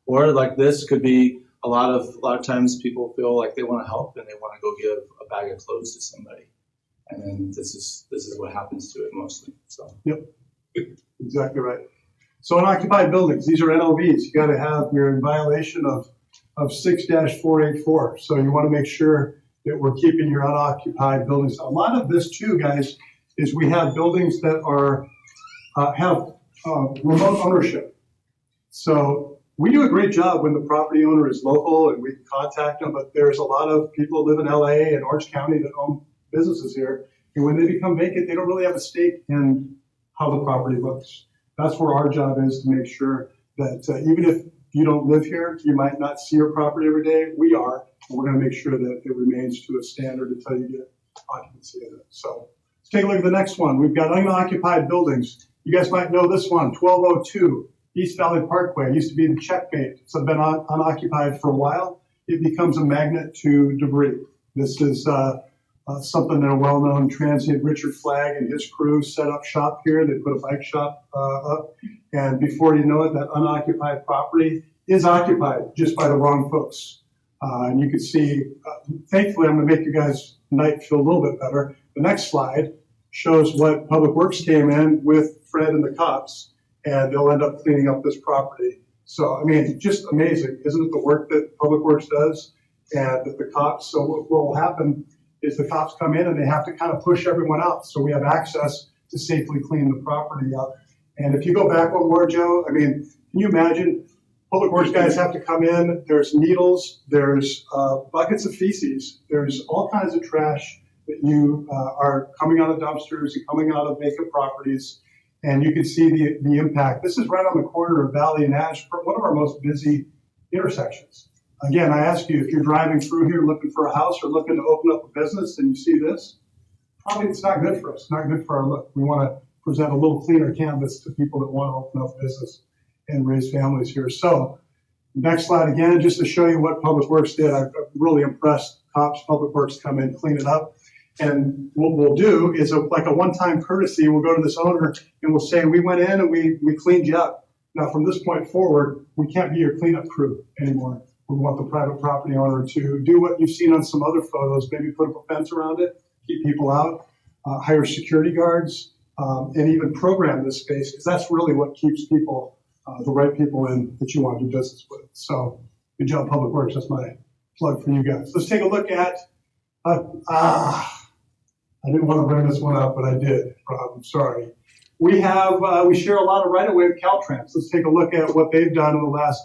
Or like this could be a lot of times people feel like they want to help and they want to go give a bag of clothes to somebody, and then this is what happens to it mostly. So. Yep, exactly right. So unoccupied buildings, these are NOVs. You got to have, you're in violation of 6-484. So you want to make sure that we're keeping your unoccupied buildings. A lot of this too, guys, is we have buildings that are have remote ownership. So we do a great job when the property owner is local and we can contact them, but there's a lot of people who live in LA and Orange County that own businesses here. And when they become vacant, they don't really have a stake in how the property looks. That's where our job is, to make sure that even if you don't live here, you might not see your property every day. We are, and we're going to make sure that it remains to a standard until you get occupancy in it. So let's take a look at the next one. We've got unoccupied buildings. You guys might know this one, 1202 East Valley Parkway. It used to be the checkmate. It's been unoccupied for a while. It becomes a magnet to debris. This is something that a well-known transient Richard Flagg and his crew set up shop here. They put a bike shop up, and before you know it, that unoccupied property is occupied just by the wrong folks. And you can see, thankfully, I'm going to make you guys tonight feel a little bit better. The next slide shows what Public Works came in with Fred and the cops, and they'll end up cleaning up this property. So, I mean, just amazing, isn't it, the work that Public Works does and that the cops, so what will happen is the cops come in and they have to kind of push everyone out. So we have access to safely clean the property up. And if you go back one more, Joe, I mean, can you imagine Public Works guys have to come in, there's needles, there's buckets of feces, there's all kinds of trash that you are coming out of dumpsters and coming out of vacant properties. And you can see the impact. This is right on the corner of Valley and Ash, one of our most busy intersections. Again, I ask you, if you're driving through here looking for a house or looking to open up a business and you see this, probably it's not good for us, not good for our look. We want to present a little cleaner canvas to people that want to open up business and raise families here. So next slide again, just to show you what Public Works did. I'm really impressed. Cops, Public Works come in, clean it up. And what we'll do is like a one-time courtesy. We'll go to this owner and we'll say, we went in and we cleaned you up. Now, from this point forward, we can't be your cleanup crew anymore. We want the private property owner to do what you've seen on some other photos, maybe put up a fence around it, keep people out, hire security guards, and even program this space, because that's really what keeps people, the right people in that you want to do business with. So good job, Public Works. That's my plug for you guys. Let's take a look at, I didn't want to bring this one up, but I did. I'm sorry. We share a lot of right-of-way with Caltrans. Let's take a look at what they've done in the last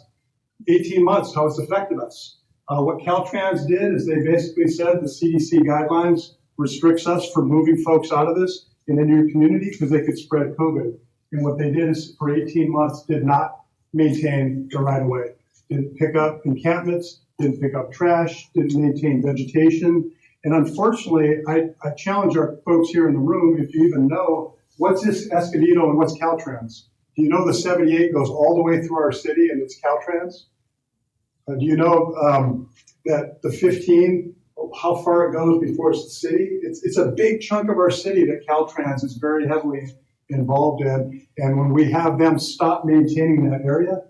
18 months, how it's affected us. What Caltrans did is they basically said the CDC guidelines restricts us from moving folks out of this and into your community because they could spread COVID. And what they did is for 18 months did not maintain the right-of-way. Didn't pick up encampments, didn't pick up trash, didn't maintain vegetation. And unfortunately, I challenge our folks here in the room, if you even know, what's this Escondido and what's Caltrans? Do you know the 78 goes all the way through our city and it's Caltrans? Do you know that the 15, how far it goes before it's the city? It's a big chunk of our city that Caltrans is very heavily involved in. And when we have them stop maintaining that area,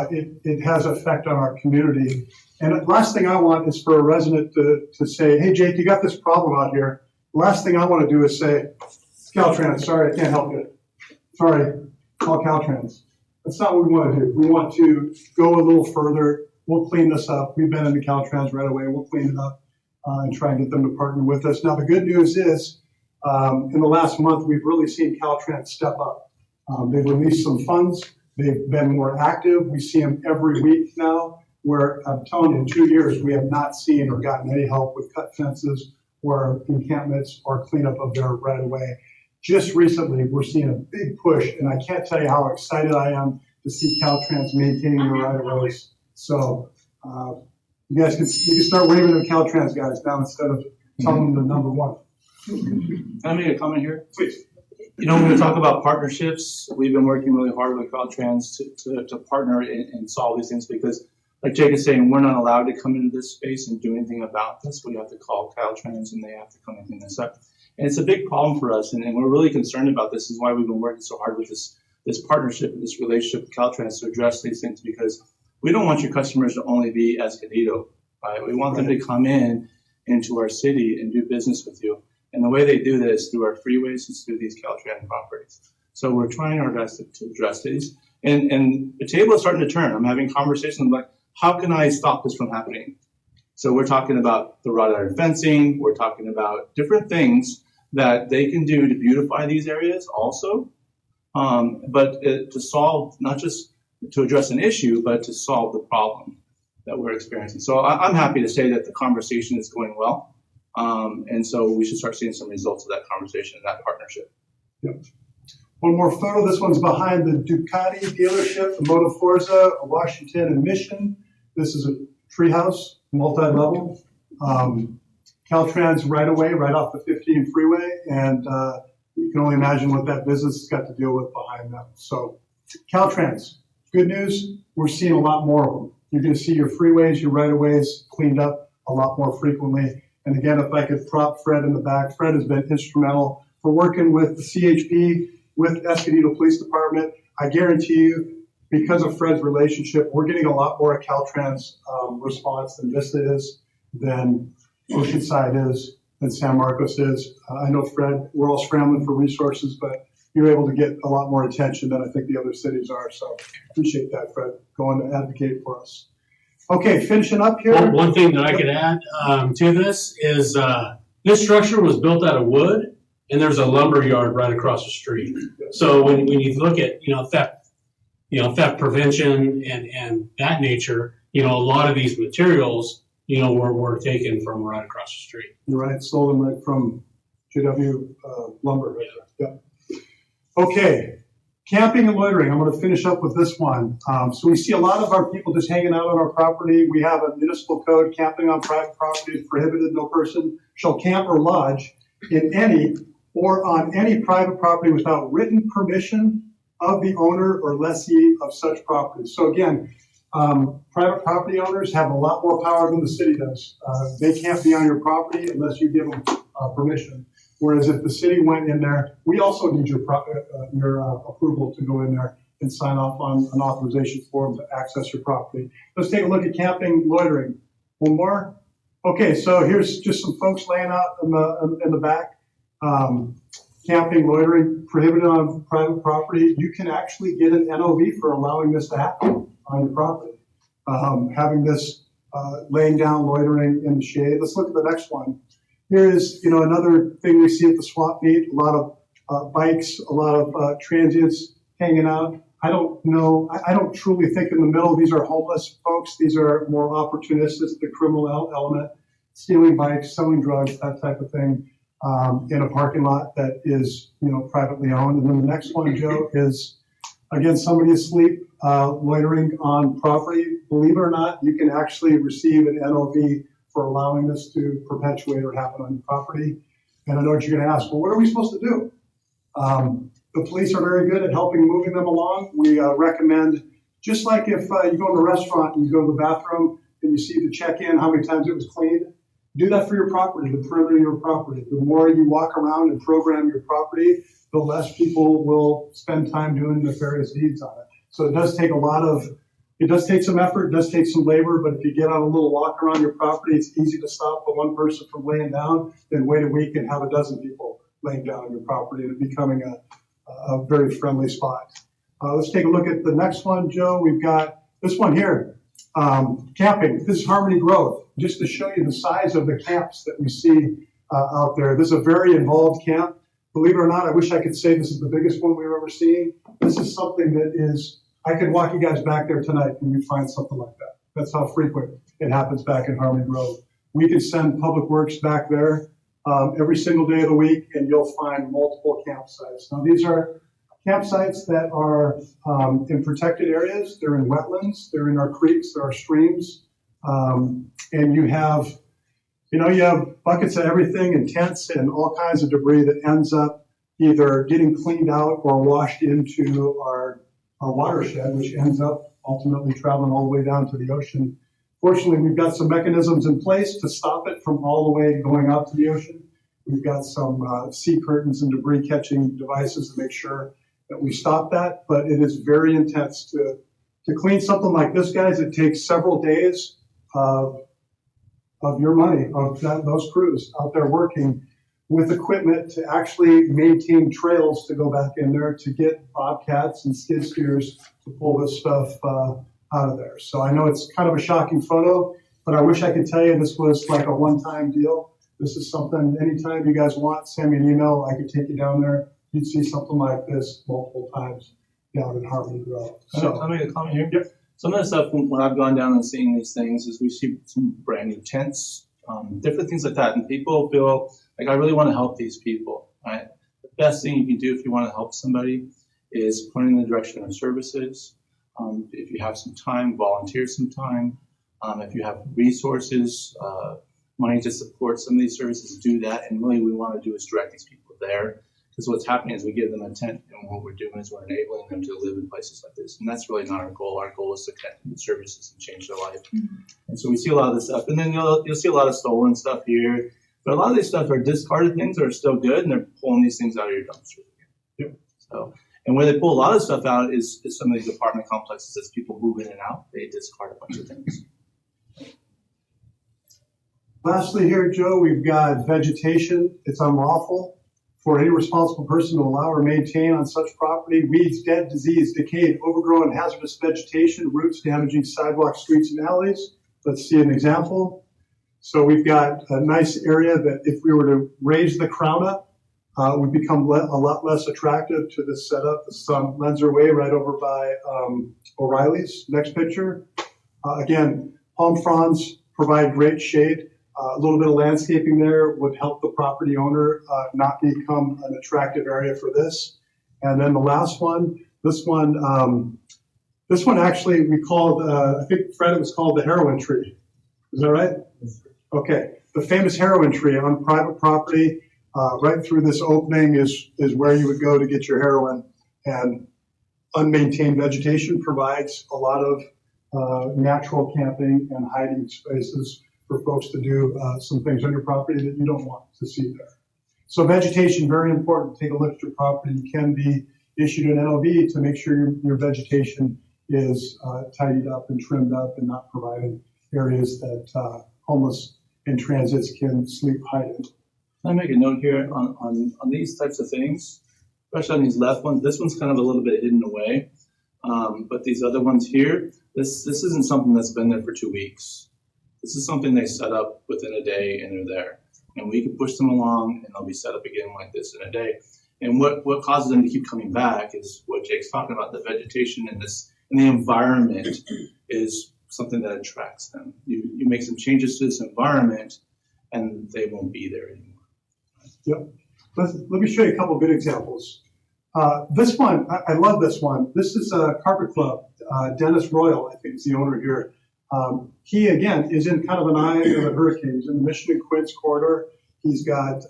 it has an effect on our community. And the last thing I want is for a resident to say, hey, Jake, you got this problem out here. The last thing I want to do is say, Caltrans, sorry, I can't help you. Sorry, call Caltrans. That's not what we want to do. We want to go a little further. We'll clean this up. We've been into Caltrans right away. We'll clean it up and try and get them to partner with us. Now, the good news is, in the last month, we've really seen Caltrans step up. They've released some funds. They've been more active. We see them every week now, where I'm telling you, in 2 years, we have not seen or gotten any help with cut fences or encampments or cleanup of their right-of-way. Just recently, we're seeing a big push, and I can't tell you how excited I am to see Caltrans maintaining their right-of-ways. So you guys can start waving at Caltrans guys now instead of telling them they're number one. Can I make a comment here? Please. You know, when we talk about partnerships, we've been working really hard with Caltrans to partner and solve these things because, like Jake is saying, we're not allowed to come into this space and do anything about this. We have to call Caltrans and they have to come and clean this up. And it's a big problem for us, and we're really concerned about this. This is why we've been working so hard with this partnership, this relationship with Caltrans to address these things, because we don't want your customers to only be Escondido, right? We want them to come into our city and do business with you. And the way they do this through our freeways is through these Caltrans properties. So we're trying our best to address these. And the table is starting to turn. I'm having conversations like, how can I stop this from happening? So we're talking about the wrought iron fencing. We're talking about different things that they can do to beautify these areas also, but to solve, not just to address an issue, but to solve the problem that we're experiencing. So I'm happy to say that the conversation is going well. And so we should start seeing some results of that conversation and that partnership. Yep. One more photo. This one's behind the Ducati dealership, the Moto Forza, Washington and Mission. This is a treehouse, multi-level. Caltrans right away, right off the 15 freeway. And you can only imagine what that business has got to deal with behind them. So Caltrans, good news, we're seeing a lot more of them. You're going to see your freeways, your right-of-ways cleaned up a lot more frequently. And again, if I could prop Fred in the back, Fred has been instrumental for working with the CHP, with Escondido Police Department. I guarantee you, because of Fred's relationship, we're getting a lot more Caltrans response than Vista is, than Oceanside is, than San Marcos is. I know, Fred, we're all scrambling for resources, but you're able to get a lot more attention than I think the other cities are. So appreciate that, Fred, going to advocate for us. Okay, finishing up here. One thing that I could add to this is this structure was built out of wood, and there's a lumber yard right across the street. So when you look at theft prevention and that nature, a lot of these materials were taken from right across the street. You're right, stolen right from JW Lumber. Yeah. Okay, camping and loitering. I'm going to finish up with this one. So we see a lot of our people just hanging out on our property. We have a municipal code: camping on private property is prohibited. No person shall camp or lodge in any or on any private property without written permission of the owner or lessee of such property. So again, private property owners have a lot more power than the city does. They can't be on your property unless you give them permission. Whereas if the city went in there, we also need your approval to go in there and sign off on an authorization form to access your property. Let's take a look at camping, loitering. One more. Okay, so here's just some folks laying out in the back. Camping, loitering, prohibited on private property. You can actually get an NOV for allowing this to happen on your property. Having this laying down, loitering in the shade. Let's look at the next one. Here is, another thing we see at the swap meet. A lot of bikes, a lot of transients hanging out. I don't know. I don't truly think in the middle these are homeless folks. These are more opportunistic, the criminal element, stealing bikes, selling drugs, that type of thing. In a parking lot that is, privately owned. And then the next one, Joe, is, again, somebody asleep, loitering on property. Believe it or not, you can actually receive an NOV for allowing this to perpetuate or happen on your property. And I know what you're going to ask, well, what are we supposed to do? The police are very good at helping moving them along. We recommend, just like if you go to a restaurant and you go to the bathroom and you see the check-in, how many times it was cleaned, do that for your property, the perimeter of your property. The more you walk around and program your property, the less people will spend time doing nefarious deeds on it. So it does take some effort, it does take some labor, but if you get on a little walk around your property, it's easy to stop the one person from laying down, then wait a week and have a dozen people laying down on your property and it becoming a very friendly spot. Let's take a look at the next one, Joe. We've got this one here. Camping. This is Harmony Grove. Just to show you the size of the camps that we see out there. This is a very involved camp. Believe it or not, I wish I could say this is the biggest one we've ever seen. This is something that is, I could walk you guys back there tonight and you'd find something like that. That's how frequent it happens back in Harmony Grove. We could send Public Works back there every single day of the week and you'll find multiple campsites. Now these are campsites that are in protected areas. They're in wetlands. They're in our creeks. There are streams. And you have buckets of everything and tents and all kinds of debris that ends up either getting cleaned out or washed into our watershed, which ends up ultimately traveling all the way down to the ocean. Fortunately, we've got some mechanisms in place to stop it from all the way going out to the ocean. We've got some sea curtains and debris catching devices to make sure that we stop that, but it is very intense to clean something like this, guys. It takes several days of your money, of those crews out there working with equipment to actually maintain trails to go back in there to get bobcats and skid steers to pull this stuff out of there. So I know it's kind of a shocking photo, but I wish I could tell you this was like a one-time deal. This is something, anytime you guys want, send me an email. I could take you down there. You'd see something like this multiple times down in Harmony Grove. So, can I make a comment here? Yep. Some of the stuff when I've gone down and seen these things is we see some brand new tents, different things like that, and people feel like I really want to help these people. Right? The best thing you can do if you want to help somebody is point in the direction of services. If you have some time, volunteer some time. If you have resources, money to support some of these services, do that. And really, what we want to do is direct these people there. Because what's happening is we give them a tent, and what we're doing is we're enabling them to live in places like this. And that's really not our goal. Our goal is to connect them with services and change their life. Mm-hmm. And so we see a lot of this stuff. And then you'll see a lot of stolen stuff here. But a lot of these stuff are discarded things that are still good, and they're pulling these things out of your dumpsters again. Yep. So, and where they pull a lot of stuff out is some of these apartment complexes. As people move in and out, they discard a bunch of things. Lastly here, Joe, we've got vegetation. It's unlawful for any responsible person to allow or maintain on such property weeds, dead, diseased, decayed, overgrown, hazardous vegetation, roots damaging sidewalks, streets, and alleys. Let's see an example. So we've got a nice area that if we were to raise the crown up, would become a lot less attractive to this setup. This is on Lenzer Way right over by O'Reilly's. Next picture. Again, palm fronds provide great shade. A little bit of landscaping there would help the property owner not become an attractive area for this. And then the last one, this one actually we called, I think Fred, it was called the heroin tree. Is that right? Okay. The famous heroin tree on private property, right through this opening is where you would go to get your heroin. And unmaintained vegetation provides a lot of natural camping and hiding spaces for folks to do some things on your property that you don't want to see there. So vegetation, very important. Take a look at your property. You can be issued an NOV to make sure your vegetation is tidied up and trimmed up and not providing areas that homeless and transits can sleep, hide in. Can I make a note here on these types of things, especially on these left ones? This one's kind of a little bit hidden away, but these other ones here, this isn't something that's been there for 2 weeks. This is something they set up within a day and they're there. And we can push them along and they'll be set up again like this in a day. And what causes them to keep coming back is what Jake's talking about, the vegetation and the environment is something that attracts them. You make some changes to this environment and they won't be there anymore. Yep. Let me show you a couple of good examples. This one, I love this one. This is a carpet club. Dennis Royal, I think, is the owner here. He, again, is in kind of an eye of a hurricane. He's in the Michigan Quince corridor. He's got,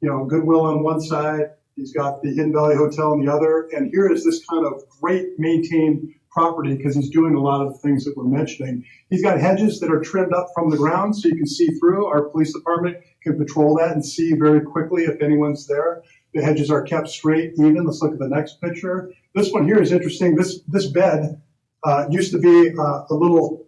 Goodwill on one side. He's got the Hidden Valley Hotel on the other. And here is this kind of great maintained property because he's doing a lot of the things that we're mentioning. He's got hedges that are trimmed up from the ground so you can see through. Our police department can patrol that and see very quickly if anyone's there. The hedges are kept straight, even. Let's look at the next picture. This one here is interesting. This bed used to be a little,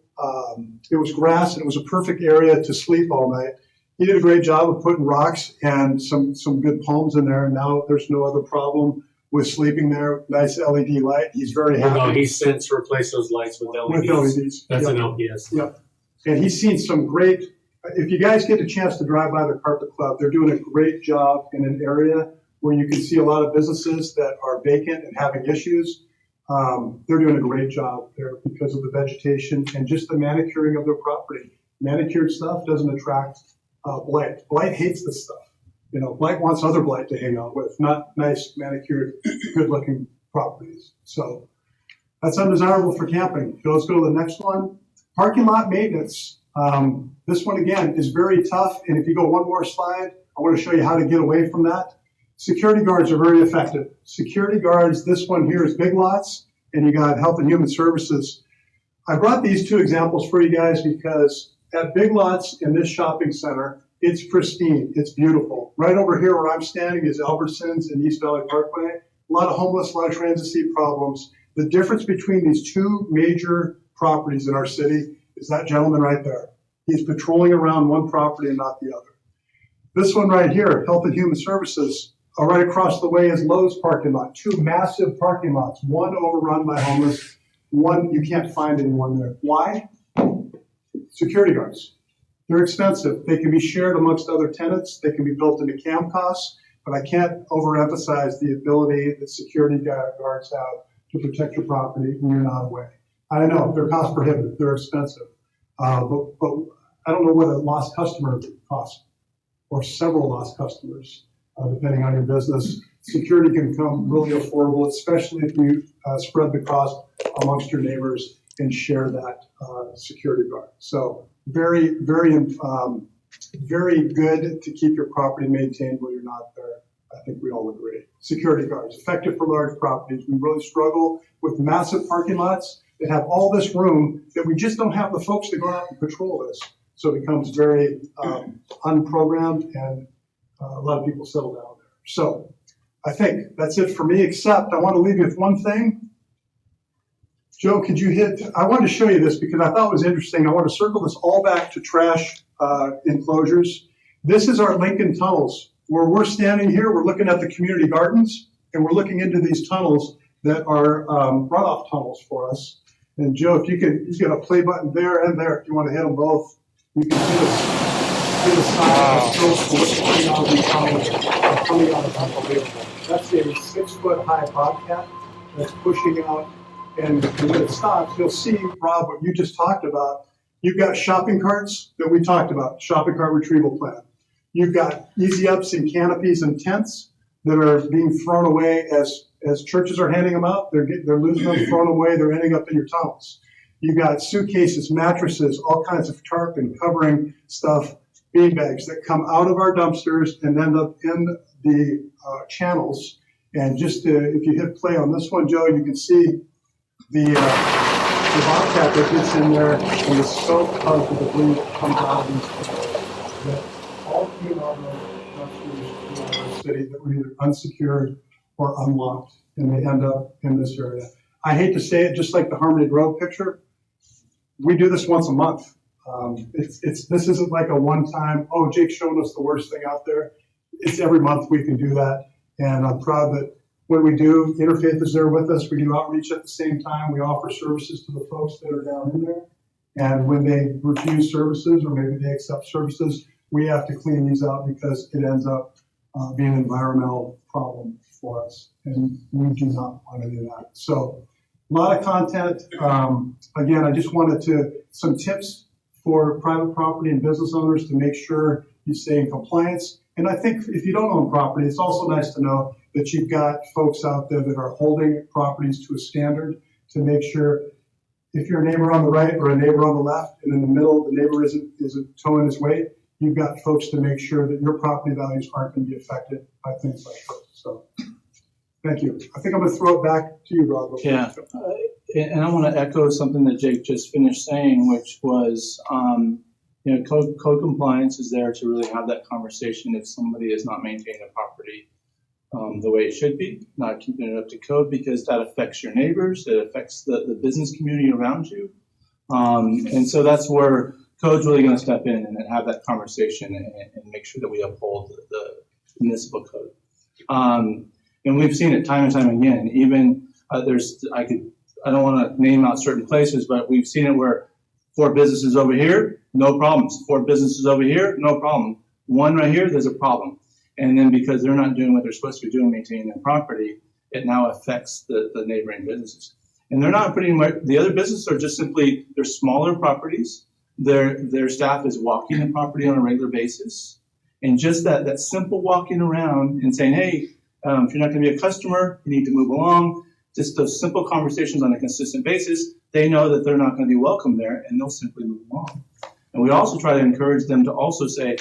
it was grass and it was a perfect area to sleep all night. He did a great job of putting rocks and some good palms in there. And now there's no other problem with sleeping there. Nice LED light. He's very happy. Although he's since replaced those lights with LEDs. With LEDs. That's Yep. an LPS. Yep. And he's seen some great, if you guys get a chance to drive by the Carpet Club, they're doing a great job in an area where you can see a lot of businesses that are vacant and having issues. They're doing a great job there because of the vegetation and just the manicuring of their property. Manicured stuff doesn't attract blight. Blight hates this stuff. Blight wants other blight to hang out with, not nice, manicured, good-looking properties. So that's undesirable for camping. So let's go to the next one. Parking lot maintenance. This one, again, is very tough. And if you go one more slide, I want to show you how to get away from that. Security guards are very effective. Security guards, this one here is Big Lots, and you got Health and Human Services. I brought these two examples for you guys because at Big Lots in this shopping center, it's pristine, it's beautiful. Right over here where I'm standing is Albertsons and East Valley Parkway. A lot of homeless, a lot of transit seat problems. The difference between these two major properties in our city is that gentleman right there. He's patrolling around one property and not the other. This one right here, Health and Human Services, right across the way is Lowe's parking lot. Two massive parking lots, one overrun by homeless, one you can't find anyone there. Why? Security guards. They're expensive. They can be shared amongst other tenants. They can be built into CAM costs, but I can't overemphasize the ability that security guards have to protect your property when you're not away. I know they're cost prohibitive. They're expensive. But I don't know what a lost customer costs or several lost customers. Depending on your business, security can become really affordable, especially if you spread the cost amongst your neighbors and share that security guard. So very, very, very good to keep your property maintained when you're not there. I think we all agree. Security guards, effective for large properties. We really struggle with massive parking lots that have all this room that we just don't have the folks to go out and patrol this. So it becomes very unprogrammed and a lot of people settle down there. So I think that's it for me, except I want to leave you with one thing. Joe, could you I wanted to show you this because I thought it was interesting. I want to circle this all back to trash enclosures. This is our Lincoln tunnels. Where we're standing here, we're looking at the community gardens, and we're looking into these tunnels that are runoff tunnels for us. And Joe, if you get a play button there and there, if you want to hit them both, you can see the size of the stroke coming out of these tunnels coming out of unbelievable. That's a 6-foot high bobcat that's pushing out, and when it stops, you'll see, Rob, what you just talked about. You've got shopping carts that we talked about, shopping cart retrieval plan. You've got easy ups and canopies and tents that are being thrown away as as churches are handing them out, they're losing them, throwing them away, they're ending up in your tunnels. You got suitcases, mattresses, all kinds of tarp and covering stuff, beanbags that come out of our dumpsters and end up in the channels. And just if you hit play on this one, Joe, you can see the bobcat that gets in there and the soap of the debris that comes out of these channels. That all came out of dumpsters in our city that were either unsecured or unlocked, and they end up in this area. I hate to say it, just like the Harmony Grove picture, we do this once a month. This isn't like a one-time, oh, Jake's showing us the worst thing out there. It's every month we can do that, and I'm proud that when we do, Interfaith is there with us. We do outreach at the same time. We offer services to the folks that are down in there, and when they refuse services or maybe they accept services, we have to clean these out because it ends up being an environmental problem for us, and we do not want to do that. So a lot of content. Again, I just wanted some tips for private property and business owners to make sure you stay in compliance. And I think if you don't own property, it's also nice to know that you've got folks out there that are holding properties to a standard to make sure if you're a neighbor on the right or a neighbor on the left, and in the middle, the neighbor isn't towing his weight, you've got folks to make sure that your property values aren't going to be affected by things like this. So thank you. I think I'm going to throw it back to you, Rob. Yeah. And I want to echo something that Jake just finished saying, which was, code compliance is there to really have that conversation if somebody is not maintaining a property the way it should be, not keeping it up to code, because that affects your neighbors, it affects the business community around you. And so that's where code's really going to step in and have that conversation and make sure that we uphold the municipal code. And we've seen it time and time again. Even I don't want to name out certain places, but we've seen it where 4 businesses over here, no problems. 4 businesses over here, no problem. 1 right here, there's a problem. And then because they're not doing what they're supposed to be doing, maintaining their property, it now affects the neighboring businesses. And they're not putting the other businesses are just simply, they're smaller properties. Their staff is walking the property on a regular basis. And just that simple walking around and saying, hey, if you're not going to be a customer, you need to move along. Just those simple conversations on a consistent basis, they know that they're not going to be welcome there, and they'll simply move along. And we also try to encourage them to also say,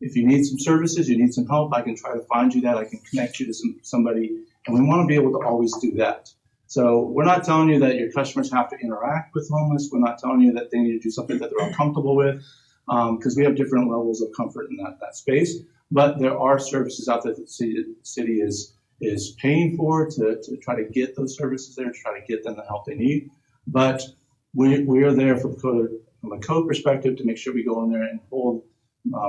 if you need some services, you need some help, I can try to find you that, I can connect you to somebody, and we want to be able to always do that. So we're not telling you that your customers have to interact with homeless. We're not telling you that they need to do something that they're uncomfortable with, because we have different levels of comfort in that space. But there are services out there that the city is paying for to try to get those services there, to try to get them the help they need. But we are there from a code perspective to make sure we go in there and hold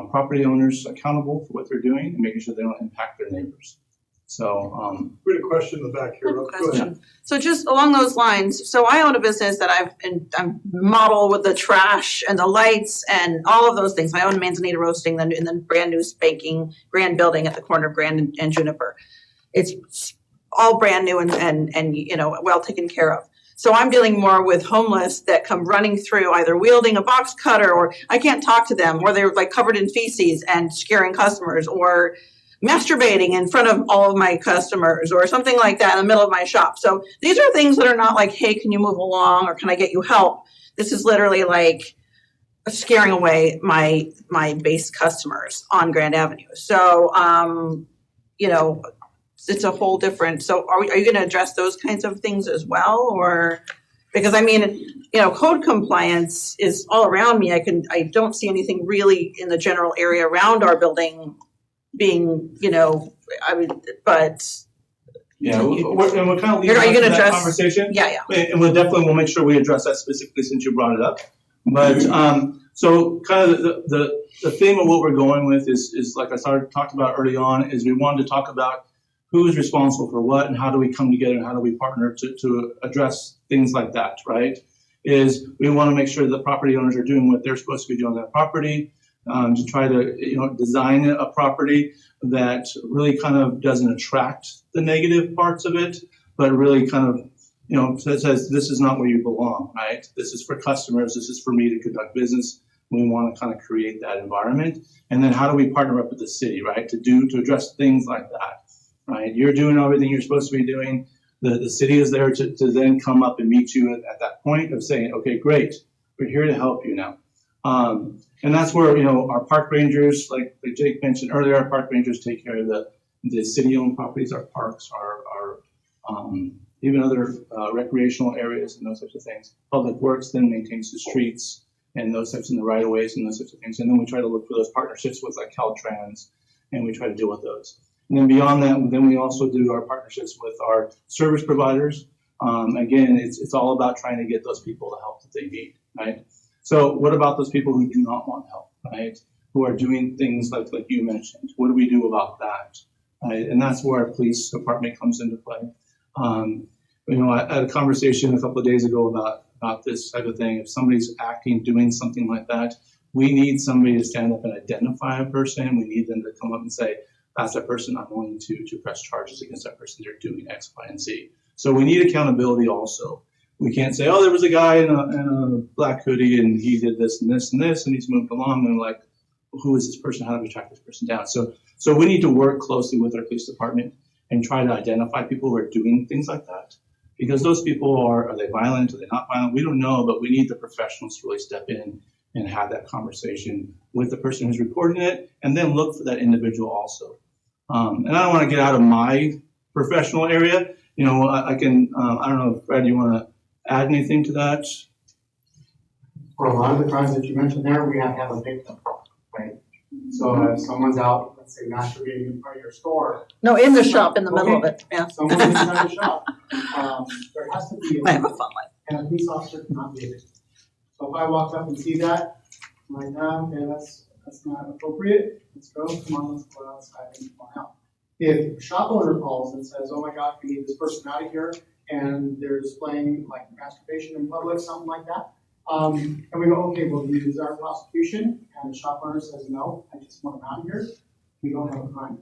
property owners accountable for what they're doing and making sure they don't impact their neighbors. So we had a question in the back here. Rob. Go ahead. So just along those lines, so I own a business that I'm model with the trash and the lights and all of those things. I own Manzanita Roasting in the brand new spanking grand building at the corner of Grand and Juniper. It's all brand new and well taken care of. So I'm dealing more with homeless that come running through, either wielding a box cutter, or I can't talk to them, or they're like covered in feces and scaring customers, or masturbating in front of all of my customers, or something like that in the middle of my shop. So these are things that are not like, hey, can you move along, or can I get you help? This is literally like scaring away my base customers on Grand Avenue. So, it's a whole different. So are you going to address those kinds of things as well? Or because code compliance is all around me. I don't see anything really in the general area around our building being, but yeah, we're kind of leading are you going to that address conversation? Yeah. And we'll make sure we address that specifically since you brought it up. But so kind of the theme of what we're going with is like I talked about early on, is we wanted to talk about who is responsible for what and how do we come together and how do we partner to address things like that, right? Is we want to make sure that property owners are doing what they're supposed to be doing on their property, to try to design a property that really kind of doesn't attract the negative parts of it, but really kind of says this is not where you belong, right? This is for customers. This is for me to conduct business. We want to kind of create that environment. And then how do we partner up with the city, right? To address things like that, right? You're doing everything you're supposed to be doing. The city is there to then come up and meet you at that point of saying, okay, great, we're here to help you now. And that's where, our park rangers, like Jake mentioned earlier, our park rangers take care of the city-owned properties, our parks, our even other recreational areas and those types of things. Public Works then maintains the streets and those types in the right-of-ways and those types of things. And then we try to look for those partnerships with like Caltrans, and we try to deal with those. And then beyond that, then we also do our partnerships with our service providers. Again, it's all about trying to get those people the help that they need, right? So what about those people who do not want help, right? Who are doing things like you mentioned? What do we do about that? Right? And that's where our police department comes into play. I had a conversation a couple of days ago about this type of thing. If somebody's doing something like that, we need somebody to stand up and identify a person. We need them to come up and say, that's that person, I'm willing to press charges against that person. They're doing X, Y, and Z. So we need accountability also. We can't say, oh, there was a guy in a black hoodie and he did this and this and this and he's moved along, and like, who is this person? How do we track this person down? So we need to work closely with our police department and try to identify people who are doing things like that. Because those people are they violent? Are they not violent? We don't know, but we need the professionals to really step in and have that conversation with the person who's reporting it, and then look for that individual also. And I don't want to get out of my professional area. I can, I don't know if Fred, you want to add anything to that? For a lot of the crimes that you mentioned there, we have to have a victim, right? So if someone's out, let's say masturbating in front of your store. No, in the shop, in the middle of it, yeah. Someone inside the shop, there has to be I have a fun life. and a police officer cannot be a victim. So if I walk up and see that, I'm like, okay, that's not appropriate. Let's go, come on, let's go outside and come on out. If a shop owner calls and says, oh my God, we need this person out of here, and they're displaying like masturbation in public, something like that, and we go, okay, well, do you desire prosecution? And the shop owner says, no, I just want them out of here. We don't have a crime.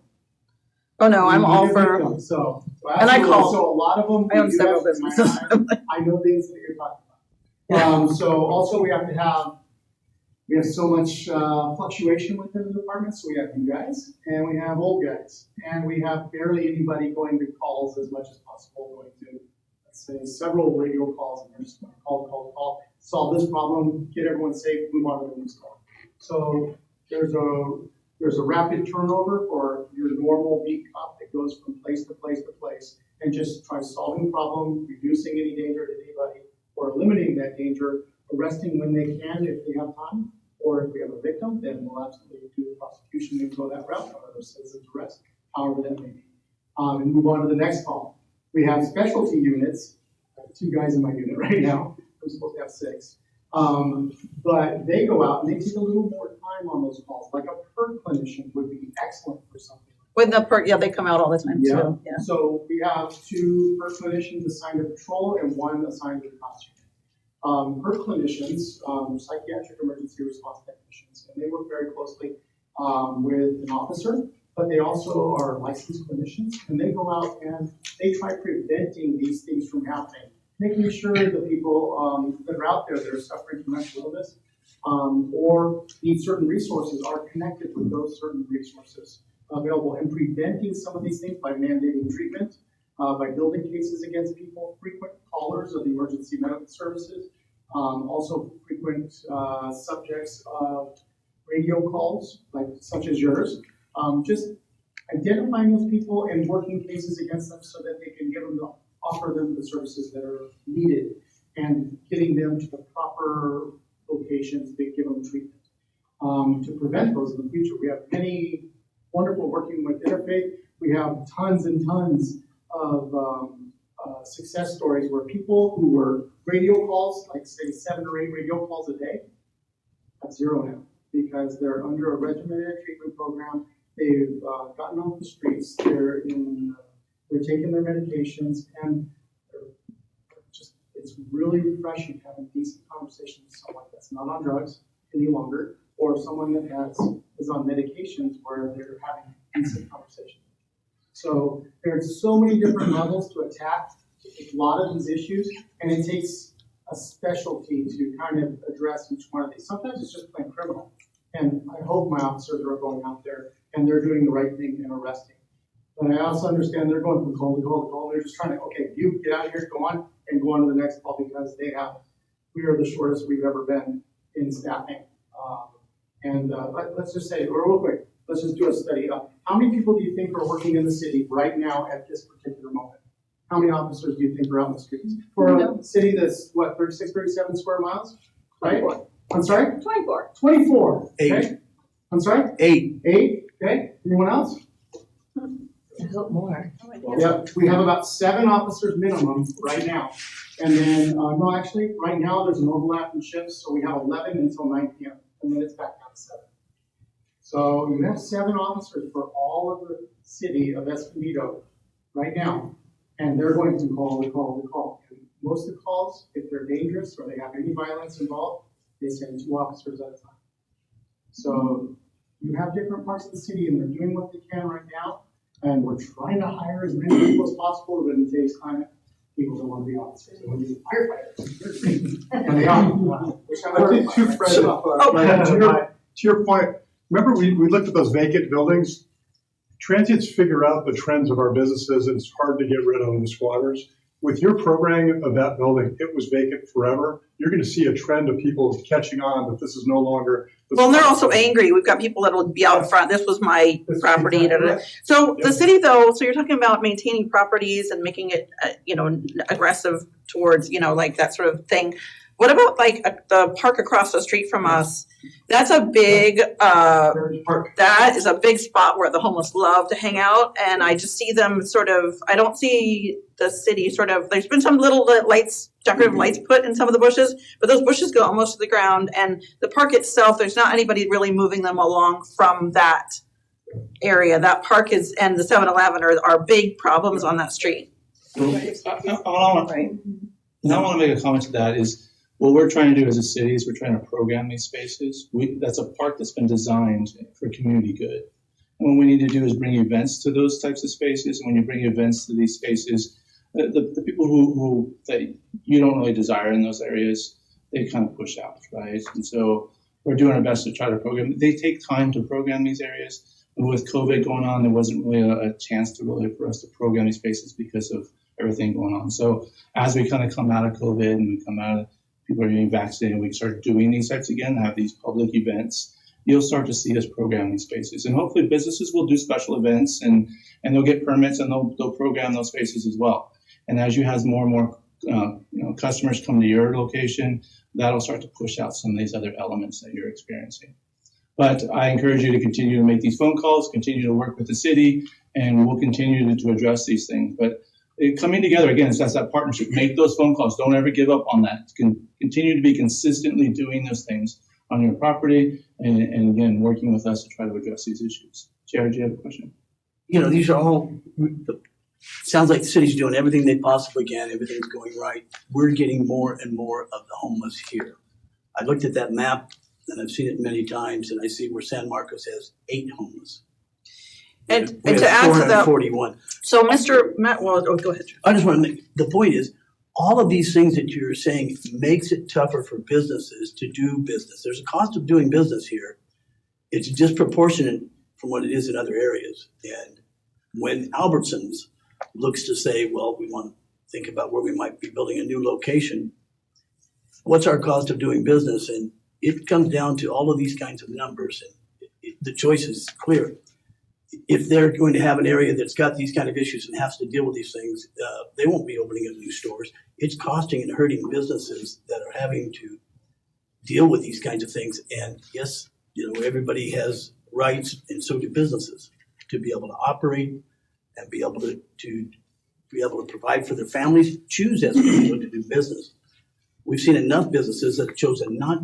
Oh, no, I'm We all need a for, victim. So and I absolutely. call. So a lot of them. I own we do several have- businesses. I know things that you're talking about. So also we have so much fluctuation within the department. So we have new guys and we have old guys, and we have barely anybody going to calls as much as possible, going to, let's say, several radio calls, and they're just going to call, solve this problem, get everyone safe, move on to the next call. So there's a rapid turnover for your normal beat cop that goes from place to place to place and just tries solving the problem, reducing any danger to anybody, or eliminating that danger, arresting when they can if they have time, or if we have a victim, then we'll absolutely do the prosecution and go that route, or citizen's arrest, however that may be. And move on to the next call. We have specialty units. I have 2 guys in my unit right now. I'm supposed to have 6. But they go out and they take a little more time on those calls. Like a PERT clinician would be excellent for something. With the perk, yeah, they come out all the time too, yeah. So we have 2 PERT clinicians assigned to patrol and 1 assigned to the costume. PERT clinicians, psychiatric emergency response technicians, and they work very closely with an officer, but they also are licensed clinicians, and they go out and they try preventing these things from happening, making sure the people that are out there that are suffering from mental illness or need certain resources are connected with those certain resources available, and preventing some of these things by mandating treatment, by building cases against people, frequent callers of the emergency medical services, also frequent subjects of radio calls, like such as yours, just identifying those people and working cases against them so that they can offer them the services that are needed and getting them to the proper locations that give them treatment. To prevent those in the future, we have many wonderful working with Interfaith. We have tons and tons of success stories where people who were radio calls, like say 7 or 8 radio calls a day, have 0 now because they're under a regimented treatment program. They've gotten off the streets. They're taking their medications, and it's really refreshing having decent conversations with someone that's not on drugs any longer, or someone that is on medications where they're having decent conversations. So there's so many different levels to attack a lot of these issues, and it takes a specialty to kind of address each one of these. Sometimes it's just plain criminal, and I hope my officers are going out there and they're doing the right thing and arresting. But I also understand they're going from call to call to call. They're just trying to, okay, you get out of here, go on, and go on to the next call because we are the shortest we've ever been in staffing. Let's just say, real quick, let's just do a study. How many people do you think are working in the city right now at this particular moment? How many officers do you think are out in the streets? For a city that's, what, 36, 37 square miles, right? 24. I'm sorry? 24. 24. Eight. Okay. I'm sorry? 8. 8, okay. Anyone else? I hope more. Yep, we have about 7 officers minimum right now. And then, no, actually, right now, there's an overlap in shifts, so we have 11 until 9 p.m., and then it's back down to 7. So you have 7 officers for all of the city of Escondido right now, and they're going to call to call to call. And most of the calls, if they're dangerous or they have any violence involved, they send 2 officers at a time. So you have different parts of the city, and they're doing what they can right now, and we're trying to hire as many people as possible, but in today's climate, people don't want to be officers, they want to be firefighters. And they are. I think too, Fred, to your point, remember we looked at those vacant buildings? Transients figure out the trends of our businesses, and it's hard to get rid of them, the squatters. With your programming of that building, it was vacant forever. You're going to see a trend of people catching on that this is no longer. Well, and they're also angry. We've got people that'll be out front. This was my property. Da, da, da. So the city, though, so you're talking about maintaining properties and making it, aggressive towards, like that sort of thing. What about the park across the street from us? That's a big, that is a big spot where the homeless love to hang out. And I just see them I don't see the city there's been some little lights, decorative lights put in some of the bushes, but those bushes go almost to the ground. And the park itself, there's not anybody really moving them along from that area. That park and the 7-Eleven are big problems on that street. I want to make a comment to that is, what we're trying to do as a city is we're trying to program these spaces. That's a park that's been designed for community good. And what we need to do is bring events to those types of spaces. And when you bring events to these spaces, the people who that you don't really desire in those areas, they kind of push out, right? And so we're doing our best to try to program. They take time to program these areas. And with COVID going on, there wasn't really a chance for us to program these spaces because of everything going on. So as we kind of come out of COVID and we come out of people are getting vaccinated, and we start doing these types again, have these public events, you'll start to see us program these spaces. And hopefully businesses will do special events and they'll get permits and they'll program those spaces as well. And as you have more and more customers come to your location, that'll start to push out some of these other elements that you're experiencing. But I encourage you to continue to make these phone calls, continue to work with the city, and we'll continue to address these things. But coming together, again, that's that partnership. Make those phone calls. Don't ever give up on that. Continue to be consistently doing those things on your property and again, working with us to try to address these issues. Jared, do you have a question? These are all, sounds like the city's doing everything they possibly can. Everything's going right. We're getting more and more of the homeless here. I looked at that map, and I've seen it many times, and I see where San Marcos has 8 homeless. And We to have add to that, 441. so Mr. Matt, go ahead. I just want to make, the point is, all of these things that you're saying makes it tougher for businesses to do business. There's a cost of doing business here. It's disproportionate from what it is in other areas. And when Albertsons looks to say, well, we want to think about where we might be building a new location, what's our cost of doing business? And it comes down to all of these kinds of numbers. And the choice is clear. If they're going to have an area that's got these kind of issues and has to deal with these things, they won't be opening up new stores. It's costing and hurting businesses that are having to deal with these kinds of things. And yes, everybody has rights, and so do businesses, to be able to operate and be able to provide for their families, choose as people to do business. We've seen enough businesses that have chosen not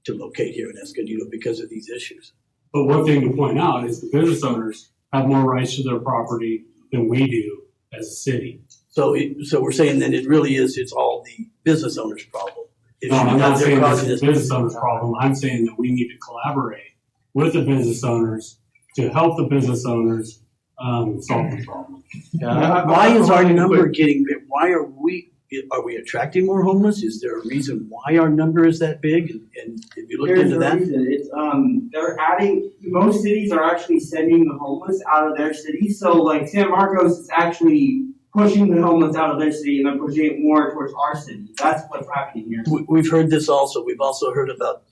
to locate here in Escondido because of these issues. But one thing to point out is the business owners have more rights to their property than we do as a city. So we're saying that it's all the business owner's problem. No, I'm not saying it's the business owner's problem. I'm saying that we need to collaborate with the business owners to help the business owners solve the problem. Why is our number getting big? Why are we, are we attracting more homeless? Is there a reason why our number is that big? And have you looked There's into a that? reason. It's they're adding. Most cities are actually sending the homeless out of their city. So like San Marcos is actually pushing the homeless out of their city and then pushing it more towards our city. That's what's happening here. We've heard this also. We've also heard about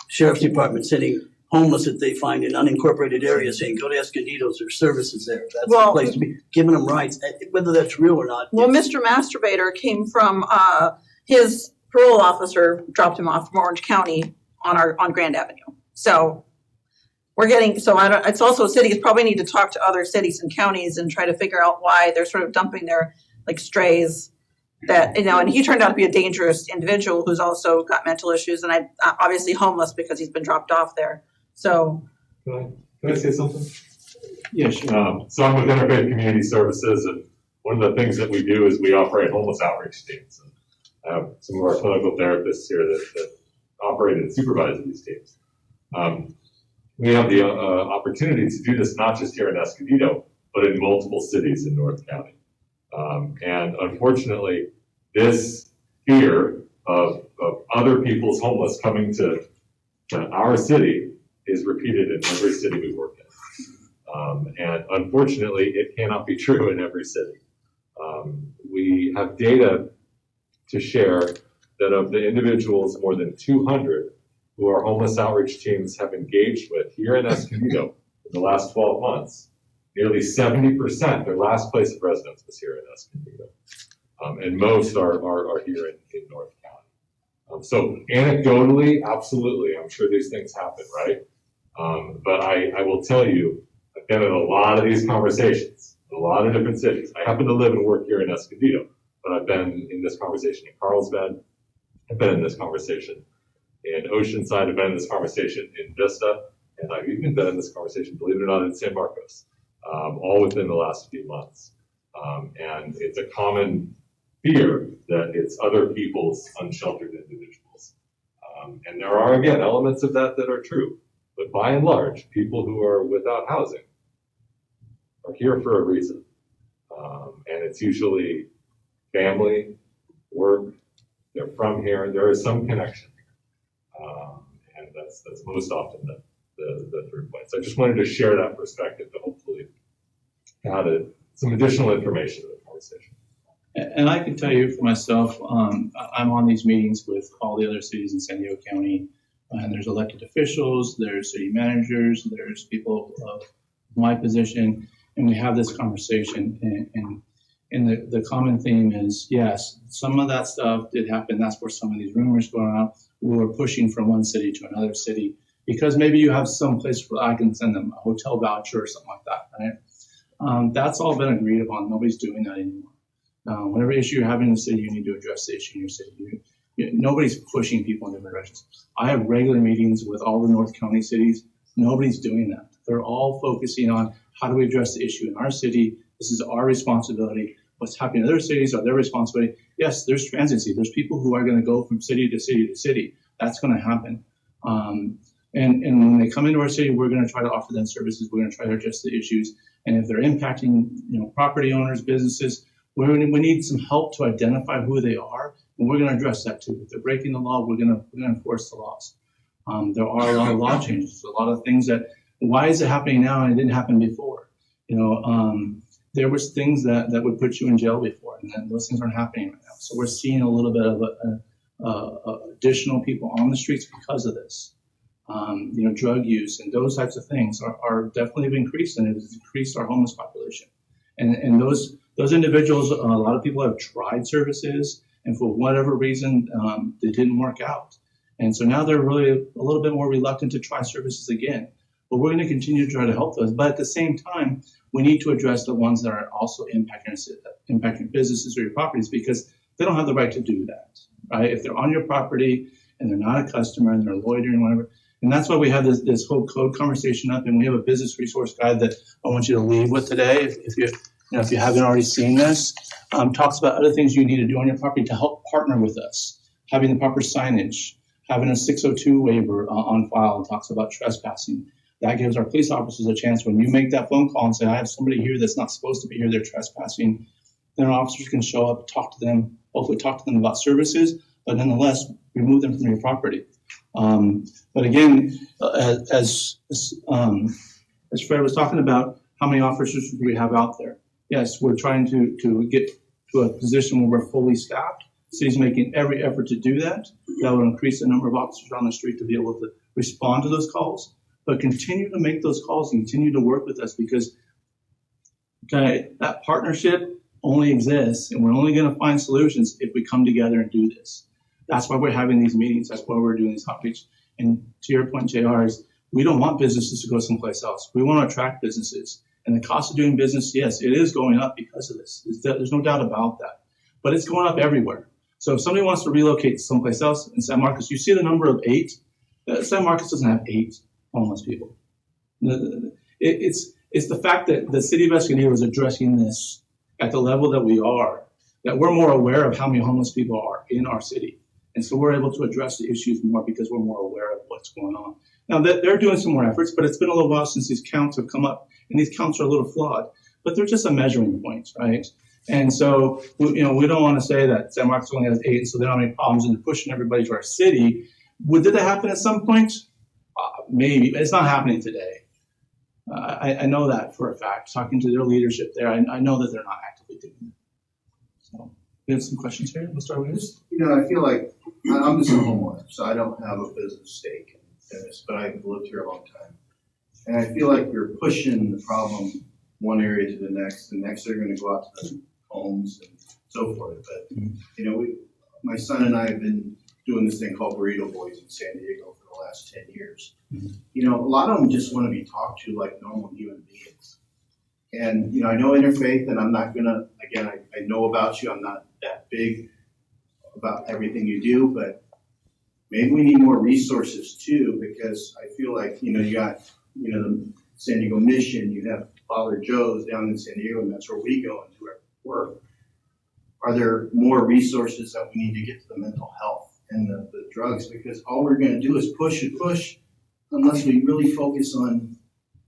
sheriff's department sending homeless that they find in unincorporated areas, saying go to Escondido, there's services there. That's the Well- place to be, giving them rights, whether that's real or not. Well, Mr. Masturbator came from, his parole officer dropped him off from Orange County on Grand Avenue. So we're getting, it's also cities probably need to talk to other cities and counties and try to figure out why they're sort of dumping their like strays that, and he turned out to be a dangerous individual who's also got mental issues and obviously homeless because he's been dropped off there. So. Can I say something? Yeah, sure. So I'm with Interfaith Community Services, and one of the things that we do is we operate homeless outreach teams. And I have some of our clinical therapists here that operate and supervise these teams. We have the opportunity to do this not just here in Escondido, but in multiple cities in North County. And unfortunately, this fear of other people's homeless coming to our city is repeated in every city we work in. And unfortunately, it cannot be true in every city. We have data to share that of the individuals, more than 200 who our homeless outreach teams have engaged with here in Escondido in the last 12 months, nearly 70%, their last place of residence was here in Escondido. And most are here in North County. So anecdotally, absolutely, I'm sure these things happen, right? But I will tell you, I've been in a lot of these conversations, in a lot of different cities. I happen to live and work here in Escondido, but I've been in this conversation in Carlsbad. I've been in this conversation in Oceanside. I've been in this conversation in Vista. And I've even been in this conversation, believe it or not, in San Marcos, all within the last few months. And it's a common fear that it's other people's unsheltered individuals. And there are, again, elements of that that are true. But by and large, people who are without housing are here for a reason. And it's usually family, work, they're from here, there is some connection. And that's most often the through points. I just wanted to share that perspective to hopefully add some additional information to the conversation. And I can tell you for myself, I'm on these meetings with all the other cities in San Diego County, and there's elected officials, there's city managers, there's people of my position, and we have this conversation. And the common theme is, yes, some of that stuff did happen. That's where some of these rumors go around. We were pushing from one city to another city because maybe you have some place where I can send them a hotel voucher or something like that, right? That's all been agreed upon. Nobody's doing that anymore. Whatever issue you're having in the city, you need to address the issue in your city. Nobody's pushing people in different directions. I have regular meetings with all the North County cities. Nobody's doing that. They're all focusing on how do we address the issue in our city. This is our responsibility. What's happening in other cities are their responsibility. Yes, there's transiency. There's people who are going to go from city to city to city. That's going to happen. And when they come into our city, we're going to try to offer them services. We're going to try to address the issues. And if they're impacting, property owners, businesses, we need some help to identify who they are, and we're going to address that too. If they're breaking the law, we're going to enforce the laws. There are a lot of law changes, a lot of things that. Why is it happening now and it didn't happen before? There was things that would put you in jail before, and then those things aren't happening right now. So we're seeing a little bit of additional people on the streets because of this. Drug use and those types of things are definitely have increased, and it has increased our homeless population. And those individuals, a lot of people have tried services, and for whatever reason, they didn't work out. And so now they're really a little bit more reluctant to try services again. But we're going to continue to try to help those. But at the same time, we need to address the ones that are also impacting businesses or your properties, because they don't have the right to do that, right? If they're on your property and they're not a customer and they're loitering, whatever. And that's why we have this whole code conversation up, and we have a business resource guide that I want you to leave with today. If you haven't already seen this, talks about other things you need to do on your property to help partner with us, having the proper signage, having a 602 waiver on file, and talks about trespassing. That gives our police officers a chance when you make that phone call and say, I have somebody here that's not supposed to be here, they're trespassing, then our officers can show up, talk to them, hopefully talk to them about services, but nonetheless, remove them from your property. But again, as Fred was talking about, how many officers do we have out there? Yes, we're trying to get to a position where we're fully staffed. City's making every effort to do that. That will increase the number of officers on the street to be able to respond to those calls, but continue to make those calls and continue to work with us, because that partnership only exists, and we're only going to find solutions if we come together and do this. That's why we're having these meetings. That's why we're doing these outreach. And to your point, JR, is we don't want businesses to go someplace else. We want to attract businesses. And the cost of doing business, yes, it is going up because of this. There's no doubt about that. But it's going up everywhere. So if somebody wants to relocate to someplace else in San Marcos, you see the number of 8. San Marcos doesn't have 8 homeless people. It's the fact that the City of Escondido is addressing this at the level that we are, that we're more aware of how many homeless people are in our city. And so we're able to address the issues more because we're more aware of what's going on. Now, they're doing some more efforts, but it's been a little while since these counts have come up. And these counts are a little flawed, but they're just a measuring point, right? And so, we don't want to say that San Marcos only has 8, so they don't have any problems in pushing everybody to our city. Did that happen at some point? Maybe, but it's not happening today. I know that for a fact. Talking to their leadership there, I know that they're not actively doing it. So, we have some questions here. We'll start with this. I feel like I'm just a homeowner, so I don't have a business stake in this, but I've lived here a long time. And I feel like we're pushing the problem one area to the next. They're going to go out to the homes and so forth. But, my son and I have been doing this thing called Burrito Boys in San Diego for the last 10 years. A lot of them just want to be talked to like normal human beings. And, I know interfaith, and I'm not going to, again, I know about you. I'm not that big about everything you do, but maybe we need more resources too, because I feel like, you got, the San Diego Mission, you have Father Joe's down in San Diego, and that's where we go and do our work. Are there more resources that we need to get to the mental health and the drugs? Because all we're going to do is push and push unless we really focus on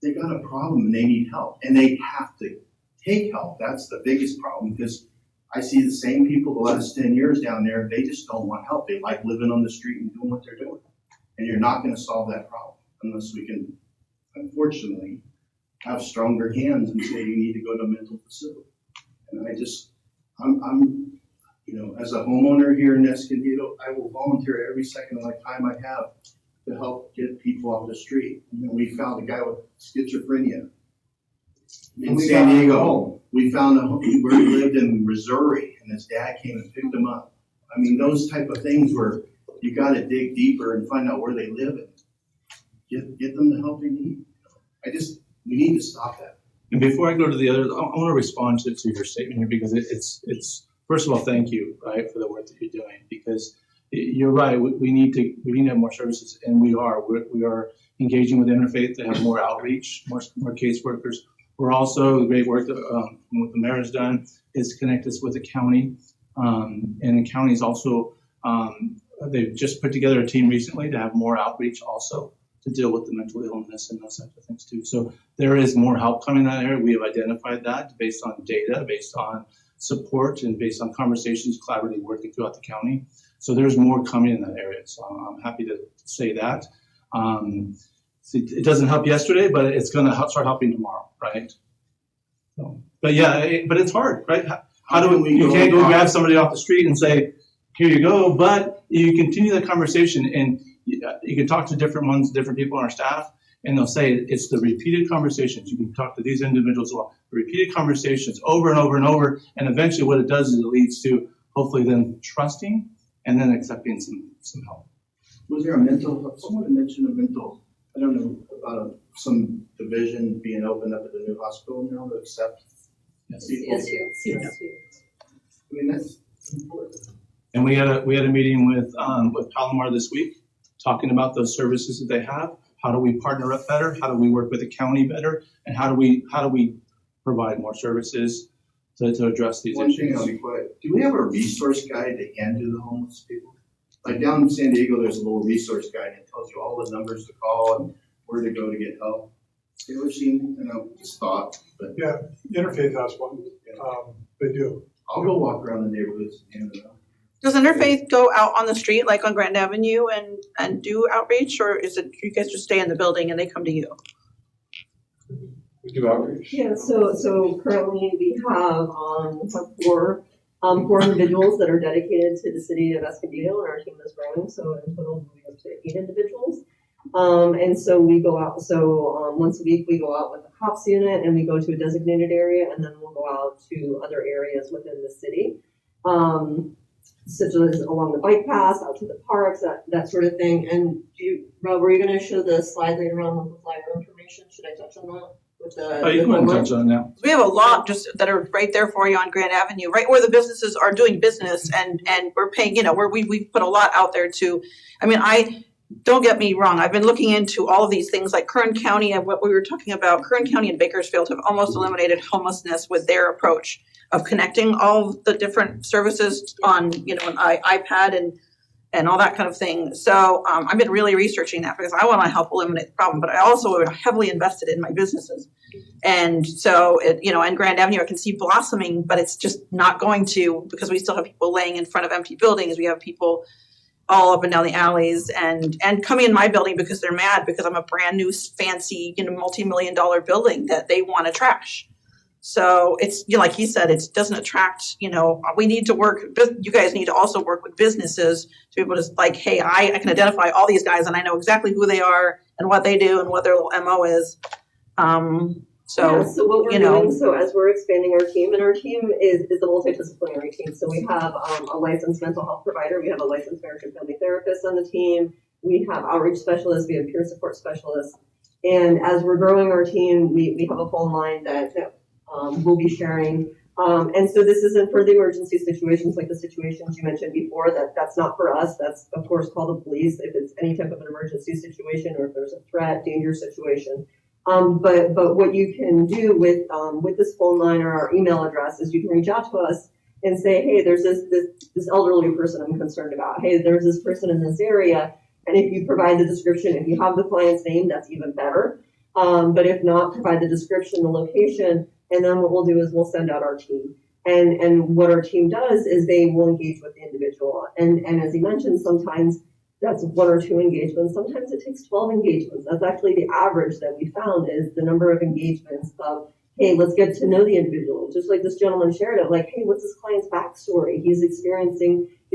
they got a problem and they need help. And they have to take help. That's the biggest problem, because I see the same people the last 10 years down there. They just don't want help. They like living on the street and doing what they're doing. And you're not going to solve that problem unless we can, unfortunately, have stronger hands and say you need to go to a mental facility. And I'm as a homeowner here in Escondido, I will volunteer every second of my time I have to help get people off the street. We found a guy with schizophrenia in San Diego. We found where he lived in Missouri, and his dad came and picked him up. I mean, those type of things where you got to dig deeper and find out where they live and get them the help they need. We need to stop that. And before I go to the other, I want to respond to your statement here, because it's first of all, thank you, right, for the work that you're doing, because you're right. We need to have more services, and we are engaging with Interfaith to have more outreach, more caseworkers. We're also, the great work that what the mayor has done is connect us with the county, and the county is also they've just put together a team recently to have more outreach also to deal with the mental illness and those types of things too. So there is more help coming in that area. We have identified that based on data, based on support, and based on conversations, collaboratively working throughout the county. So there's more coming in that area. So I'm happy to say that. It doesn't help yesterday, but it's going to start helping tomorrow, right? So, but it's hard, right? How do we? You can't go grab somebody off the street and say, "Here you go," but you continue the conversation, and you can talk to different people on our staff, and they'll say it's the repeated conversations. You can talk to these individuals as well. The repeated conversations over and over and over, and eventually what it does is it leads to hopefully them trusting and then accepting some help. Was there someone mentioned a mental, I don't know, about some division being opened up at the new hospital now to accept people? Yes. I mean, that's important. And we had a meeting with Palomar this week, talking about those services that they have. How do we partner up better? How do we work with the county better? And how do we provide more services to address these issues? One thing, I'll be quiet. Do we have a resource guide to hand to the homeless people? Like down in San Diego, there's a little resource guide that tells you all the numbers to call and where to go to get help. You ever seen, just thought, but Yeah, Interfaith has one. They do. I'll go walk around the neighborhoods and hand it out. Does Interfaith go out on the street, like on Grand Avenue, and do outreach, or is it you guys just stay in the building and they come to you? We do outreach. Yeah, so currently we have four individuals that are dedicated to the City of Escondido, and our team is growing, so in total we have up to 8 individuals. And so we go out, once a week we go out with the cops unit and we go to a designated area, and then we'll go out to other areas within the city. Such as along the bike paths, out to the parks, that sort of thing. And Rob, were you gonna show the slide later on with the flyer information? Should I touch on that? With the, You can touch on that. We have a lot just that are right there for you on Grand Avenue, right where the businesses are doing business, and we're paying, we put a lot out there too. I mean, don't get me wrong, I've been looking into all of these things like Kern County and what we were talking about. Kern County and Bakersfield have almost eliminated homelessness with their approach of connecting all the different services on, an iPad and all that kind of thing. So I've been really researching that because I want to help eliminate the problem, but I also am heavily invested in my businesses. And so, and Grand Avenue I can see blossoming, but it's just not going to, because we still have people laying in front of empty buildings. We have people all up and down the alleys and coming in my building because they're mad because I'm a brand new fancy, multi-million-dollar building that they want to trash. So it's, like he said, it doesn't attract, we need to work, you guys need to also work with businesses to be able to like, hey, I can identify all these guys and I know exactly who they are and what they do and what their little MO is. So what we're doing, so as we're expanding our team, and our team is a multidisciplinary team. So we have a licensed mental health provider, we have a licensed marriage and family therapist on the team, we have outreach specialists, we have peer support specialists. And as we're growing our team, we have a phone line that we'll be sharing. And so this isn't for the emergency situations like the situations you mentioned before, that's not for us. That's of course call the police if it's any type of an emergency situation or if there's a threat, danger situation. But what you can do with this phone line or our email address is you can reach out to us and say, hey, there's this elderly person I'm concerned about. Hey, there's this person in this area. And if you provide the description, if you have the client's name, that's even better. But if not, provide the description, the location, and then what we'll do is we'll send out our team. And what our team does is they will engage with the individual. And as he mentioned, sometimes that's 1 or 2 engagements. Sometimes it takes 12 engagements. That's actually the average that we found is the number of engagements of, hey, let's get to know the individual. Just like this gentleman shared it, like, hey, what's this client's backstory? He's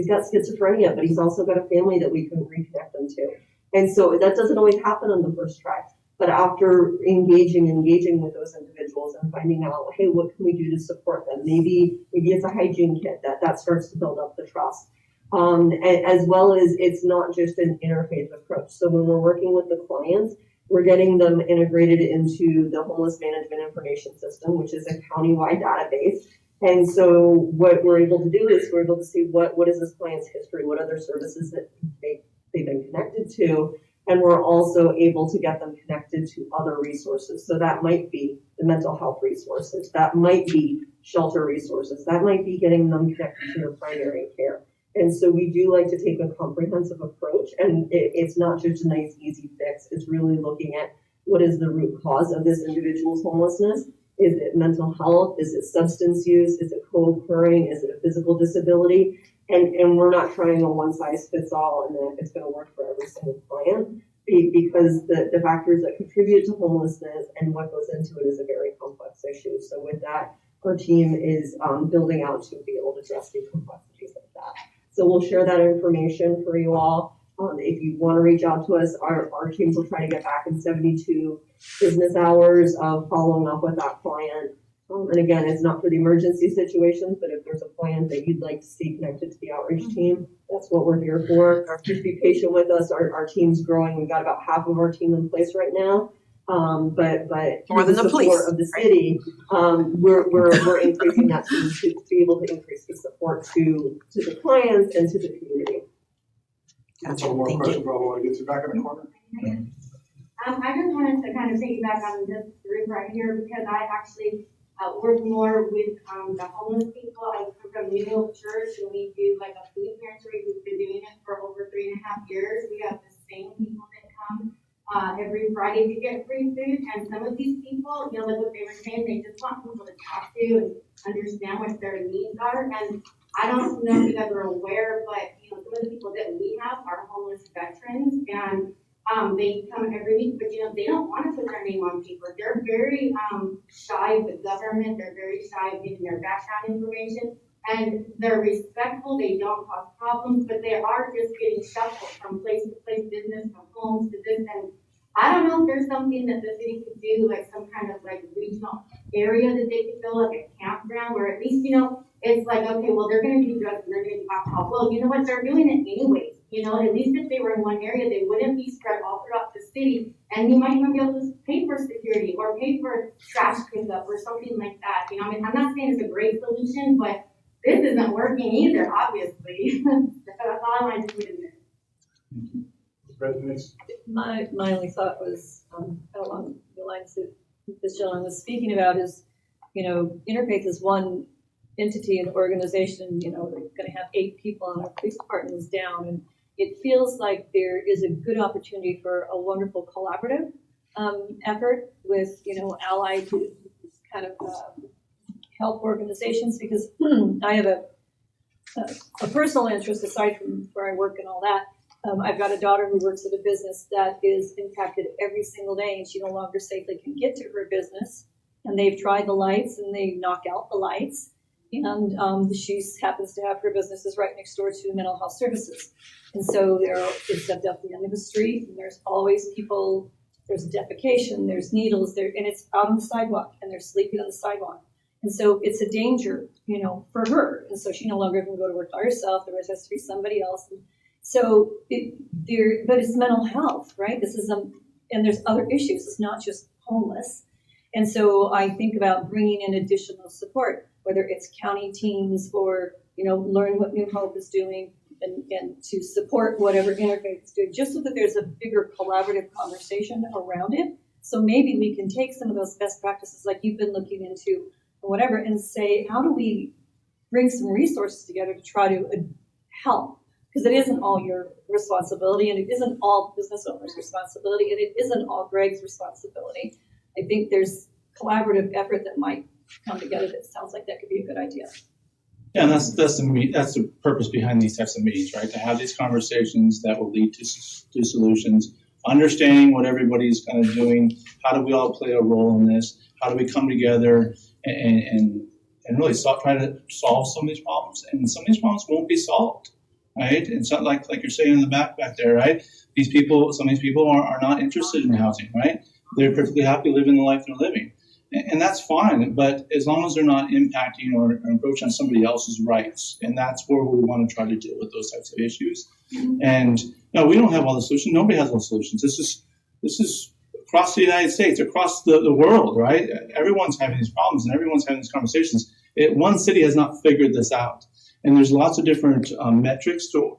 got schizophrenia, but he's also got a family that we can reconnect them to. And so that doesn't always happen on the first try. But after engaging with those individuals and finding out, hey, what can we do to support them? Maybe it's a hygiene kit that starts to build up the trust. As well as it's not just an interfaith approach. So when we're working with the clients, we're getting them integrated into the homeless management information system, which is a countywide database. And so what we're able to do is we're able to see what is this client's history, what other services that they've been connected to, and we're also able to get them connected to other resources. So that might be the mental health resources, that might be shelter resources, that might be getting them connected to their primary care. And so we do like to take a comprehensive approach, and it's not just a nice, easy fix. It's really looking at what is the root cause of this individual's homelessness. Is it mental health? Is it substance use? Is it co-occurring? Is it a physical disability? And we're not trying a one-size-fits-all and that it's going to work for every single client because the factors that contribute to homelessness and what goes into it is a very complex issue. So with that, our team is building out to be able to address the complexities of that. So we'll share that information for you all. If you want to reach out to us, our teams will try to get back in 72 business hours of following up with that client. And again, it's not for the emergency situations, but if there's a client that you'd like to see connected to the outreach team, that's what we're here for. Just be patient with us. Our team's growing. We've got about half of our team in place right now. But more than the police of the city, we're increasing that team to be able to increase the support to the clients and to the community. Gotcha. One more Thank question, you. Rob, while I get you back in the corner. I just wanted to kind of piggyback on this group right here because I actually work more with the homeless people. I come from New York Church and we do like a food pantry. We've been doing it for over 3.5 years. We have the same people that come every Friday to get free food. And some of these people, you know, like what they were saying, they just want people to talk to and understand what their needs are. And I don't know if you guys are aware, but you know, some of the people that we have are homeless veterans, and they come every week, but you know, they don't want to put their name on paper. They're very shy with government. They're very shy of giving their background information, and they're respectful. They don't cause problems, but they are just getting shuffled from place to place, business from homes to this. And I don't know if there's something that the city could do, like some kind of like regional area that they could build, like a campground, where at least, you know, it's like, okay, well, they're going to do drugs and they're going to do alcohol. Well, you know what? They're doing it anyways. You know, at least if they were in one area, they wouldn't be spread all throughout the city. And you might even be able to pay for security or pay for trash pickup or something like that. You know, I mean, I'm not saying it's a great solution, but this isn't working either, obviously. That's all I wanted to put in there. My only thought was along the lines that this gentleman was speaking about is, you know, Interfaith is one entity and organization. You know, they're going to have 8 people and our police department is down, and it feels like there is a good opportunity for a wonderful collaborative effort with, you know, allied kind of help organizations, because I have a personal interest aside from where I work and all that. I've got a daughter who works at a business that is impacted every single day, and she no longer safely can get to her business. And they've tried the lights, and they knock out the lights. And she happens to have her businesses right next door to mental health services. And so it's at the end of the street, and there's always people, there's defecation, there's needles, and it's out on the sidewalk, and they're sleeping on the sidewalk. And so it's a danger, you know, for her. And so she no longer can go to work by herself. There has to be somebody else. And so but it's mental health, right? This is and there's other issues. It's not just homeless. And so I think about bringing in additional support, whether it's county teams or, you know, learn what New Hope is doing and to support whatever Interfaith is doing, just so that there's a bigger collaborative conversation around it. So maybe we can take some of those best practices like you've been looking into or whatever and say, how do we bring some resources together to try to help? Because it isn't all your responsibility, and it isn't all business owners' responsibility, and it isn't all Greg's responsibility. I think there's collaborative effort that might come together that sounds like that could be a good idea. Yeah, and that's the purpose behind these types of meetings, right? To have these conversations that will lead to solutions, understanding what everybody's kind of doing. How do we all play a role in this? How do we come together and really try to solve some of these problems? And some of these problems won't be solved, right? It's not like you're saying in the back there, right? Some of these people are not interested in housing, right? They're perfectly happy living the life they're living. And that's fine, but as long as they're not impacting or encroaching on somebody else's rights, and that's where we want to try to deal with those types of issues. And no, we don't have all the solutions. Nobody has all the solutions. This is across the United States, across the world, right? Everyone's having these problems and everyone's having these conversations. One city has not figured this out, and there's lots of different metrics to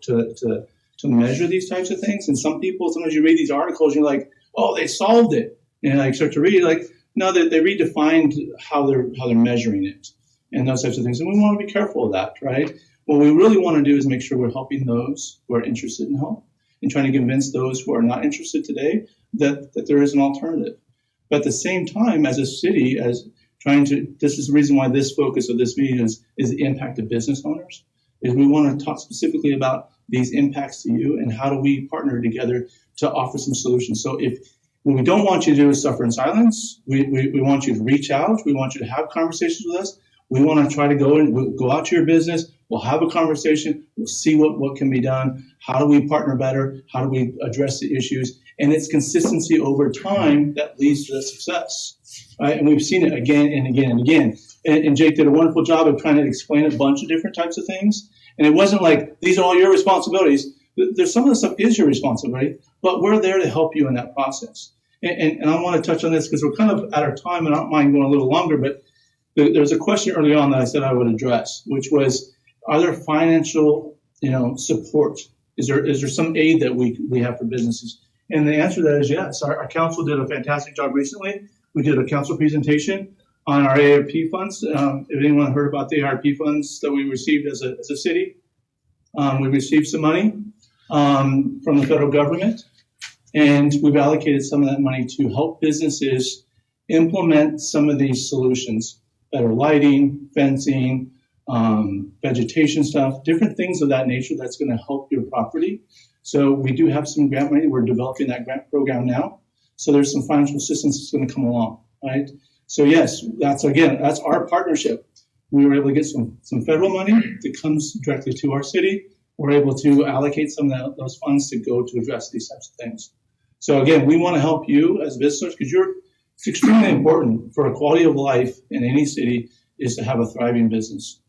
measure these types of things. And sometimes you read these articles, you're like, oh, they solved it, and I start to read like. No, they redefined how they're measuring it and those types of things. And we want to be careful of that, right? What we really want to do is make sure we're helping those who are interested in help and trying to convince those who are not interested today that there is an alternative. But at the same time, as a city, this is the reason why this focus of this meeting is the impact of business owners, is we want to talk specifically about these impacts to you and how do we partner together to offer some solutions. So what we don't want you to do is suffer in silence. We want you to reach out. We want you to have conversations with us. We want to try to go out to your business. We'll have a conversation. We'll see what can be done. How do we partner better? How do we address the issues? And it's consistency over time that leads to the success, right? And we've seen it again and again and again. And Jake did a wonderful job of trying to explain a bunch of different types of things. And it wasn't like, these are all your responsibilities. There's some of the stuff is your responsibility, but we're there to help you in that process. And I want to touch on this because we're kind of at our time, and I don't mind going a little longer, but there's a question early on that I said I would address, which was, are there financial, support? Is there some aid that we have for businesses? And the answer to that is yes. Our council did a fantastic job recently. We did a council presentation on our ARP funds. If anyone heard about the ARP funds that we received as a city, we received some money from the federal government. And we've allocated some of that money to help businesses implement some of these solutions, better lighting, fencing, vegetation stuff, different things of that nature that's going to help your property. So we do have some grant money. We're developing that grant program now. So there's some financial assistance that's going to come along, right? So yes, that's our partnership. We were able to get some federal money that comes directly to our city. We're able to allocate some of those funds to go to address these types of things. So again, we want to help you as visitors because it's extremely important for a quality of life in any city is to have a thriving business,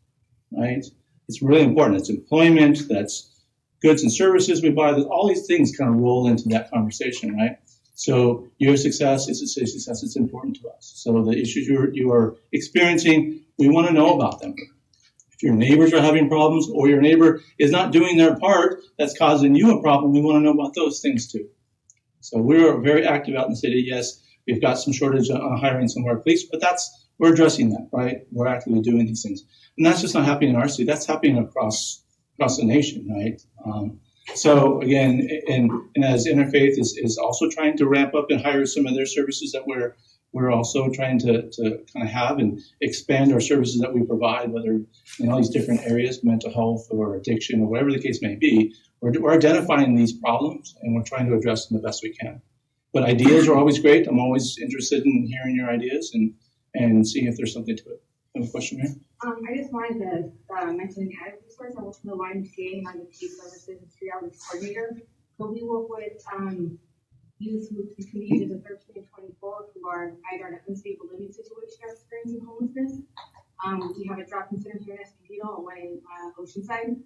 right? It's really important. It's employment, that's goods and services we buy, all these things kind of roll into that conversation, right? So your success is a city success. It's important to us. So the issues you are experiencing, we want to know about them. If your neighbors are having problems or your neighbor is not doing their part that's causing you a problem, we want to know about those things too. So we're very active out in the city. Yes, we've got some shortage on hiring some of our police, but we're addressing that, right? We're actively doing these things. And that's just not happening in our city. That's happening across the nation, right? So again, and as Interfaith is also trying to ramp up and hire some of their services that we're also trying to kind of have and expand our services that we provide, whether in all these different areas, mental health or addiction or whatever the case may be. We're identifying these problems and we're trying to address them the best we can. But ideas are always great. I'm always interested in hearing your ideas and seeing if there's something to it. Have a question here? I just wanted to mention an added resource. I work for the YMCA and I'm the Key Services and Street Outreach Coordinator. So we work with youth who can be ages of 13 to 24 who are either in an unstable living situation or experiencing homelessness. We have a drop-in center here in Escondido and one in Oceanside.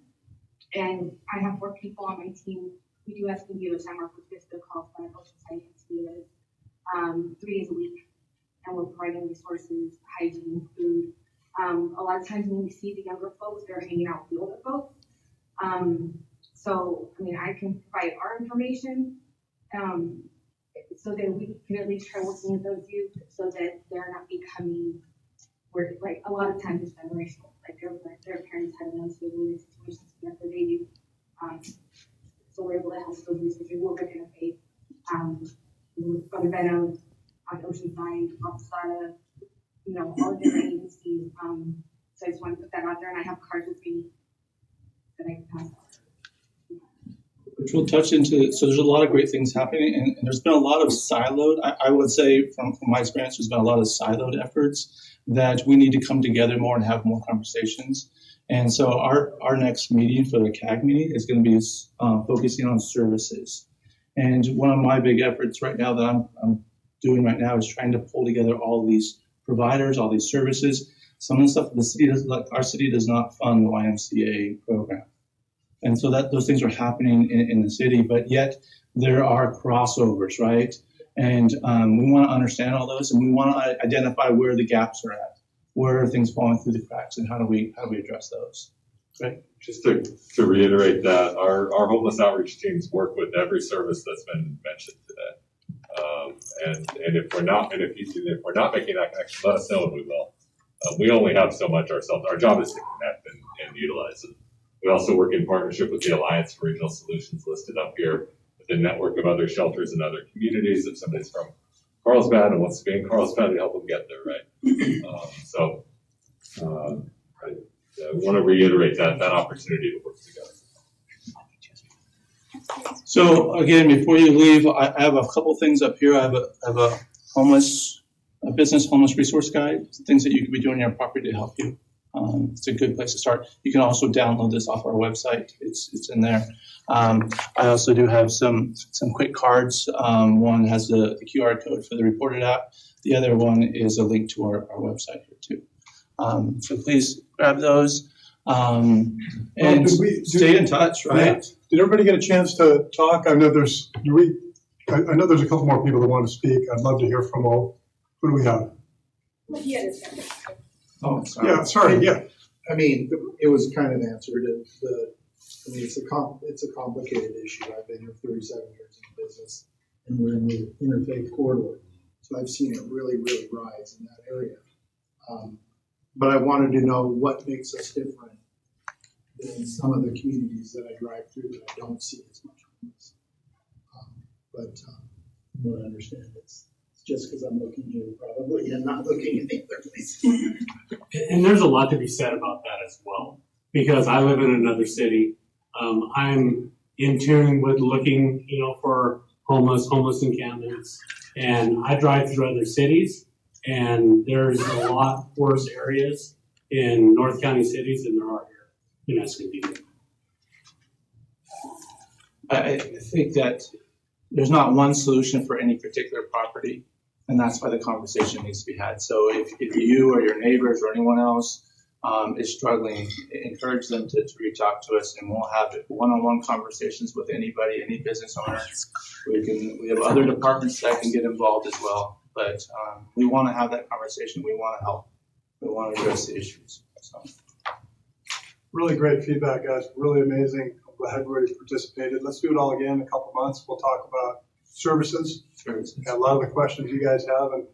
And I have 4 people on my team. We do Escondido time work with Vista calls, but Oceanside and Escondido 3 days a week. And we're providing resources, hygiene, food. A lot of times when we see the younger folks, they're hanging out with the older folks. So, I mean, I can provide our information so that we can at least try working with those youth so that they're not becoming, like a lot of times it's generational. Like their parents had an unstable living situation together for their youth. So we're able to help those researchers. We're working Interfaith with Brother Venom on Oceanside, Opsada, all different agencies. So I just want to put that out there, and I have cards with me that I can pass out. Which we'll touch into, so there's a lot of great things happening, and there's been a lot of siloed, I would say from my experience, there's been a lot of siloed efforts that we need to come together more and have more conversations. And so our next meeting for the CAG meeting is going to be focusing on services. And one of my big efforts right now that I'm doing right now is trying to pull together all these providers, all these services. Some of the stuff the city does, like our city does not fund the YMCA program. And so those things are happening in the city, but yet there are crossovers, right? And we want to understand all those, and we want to identify where the gaps are at, where are things falling through the cracks, and how do we address those, right? Just to reiterate that, our homeless outreach teams work with every service that's been mentioned today. And if we're not making that connection, let us know and we will. We only have so much ourselves. Our job is to connect and utilize it. We also work in partnership with the Alliance for Regional Solutions listed up here with a network of other shelters in other communities. If somebody's from Carlsbad and wants to be in Carlsbad, we help them get there, right? I want to reiterate that opportunity to work together. So again, before you leave, I have a couple things up here. I have a business homeless resource guide, things that you could be doing on your property to help you. It's a good place to start. You can also download this off our website. It's in there. I also do have some quick cards. One has the QR code for the Reported app. The other one is a link to our website here too. So please grab those and stay in touch, right? Yeah. Did everybody get a chance to talk? I know there's a couple more people that want to speak. I'd love to hear from all. Who do we have? Oh, sorry. Yeah, sorry. Yeah. I mean, it was kind of answered. It's a complicated issue. I've been here 37 years in business, and we're in the interfaith corridor, so I've seen it really, really rise in that area. But I wanted to know what makes us different than some of the communities that I drive through that I don't see as much homeless. But you don't understand, it's just because I'm looking here probably and not looking in the other place. And there's a lot to be said about that as well, because I live in another city. I'm in tune with looking, for homeless encampments, and I drive through other cities, and there's a lot worse areas in North County cities than there are here in Escondido. I think that there's not one solution for any particular property, and that's why the conversation needs to be had. So if you or your neighbors or anyone else is struggling, encourage them to reach out to us, and we'll have one-on-one conversations with anybody, any business owner. We have other departments that can get involved as well, but we want to have that conversation. We want to help. We want to address the issues. So. Really great feedback, guys. Really amazing. I'm glad everybody participated. Let's do it all again in a couple months. We'll talk about services. A lot of the questions you guys have, and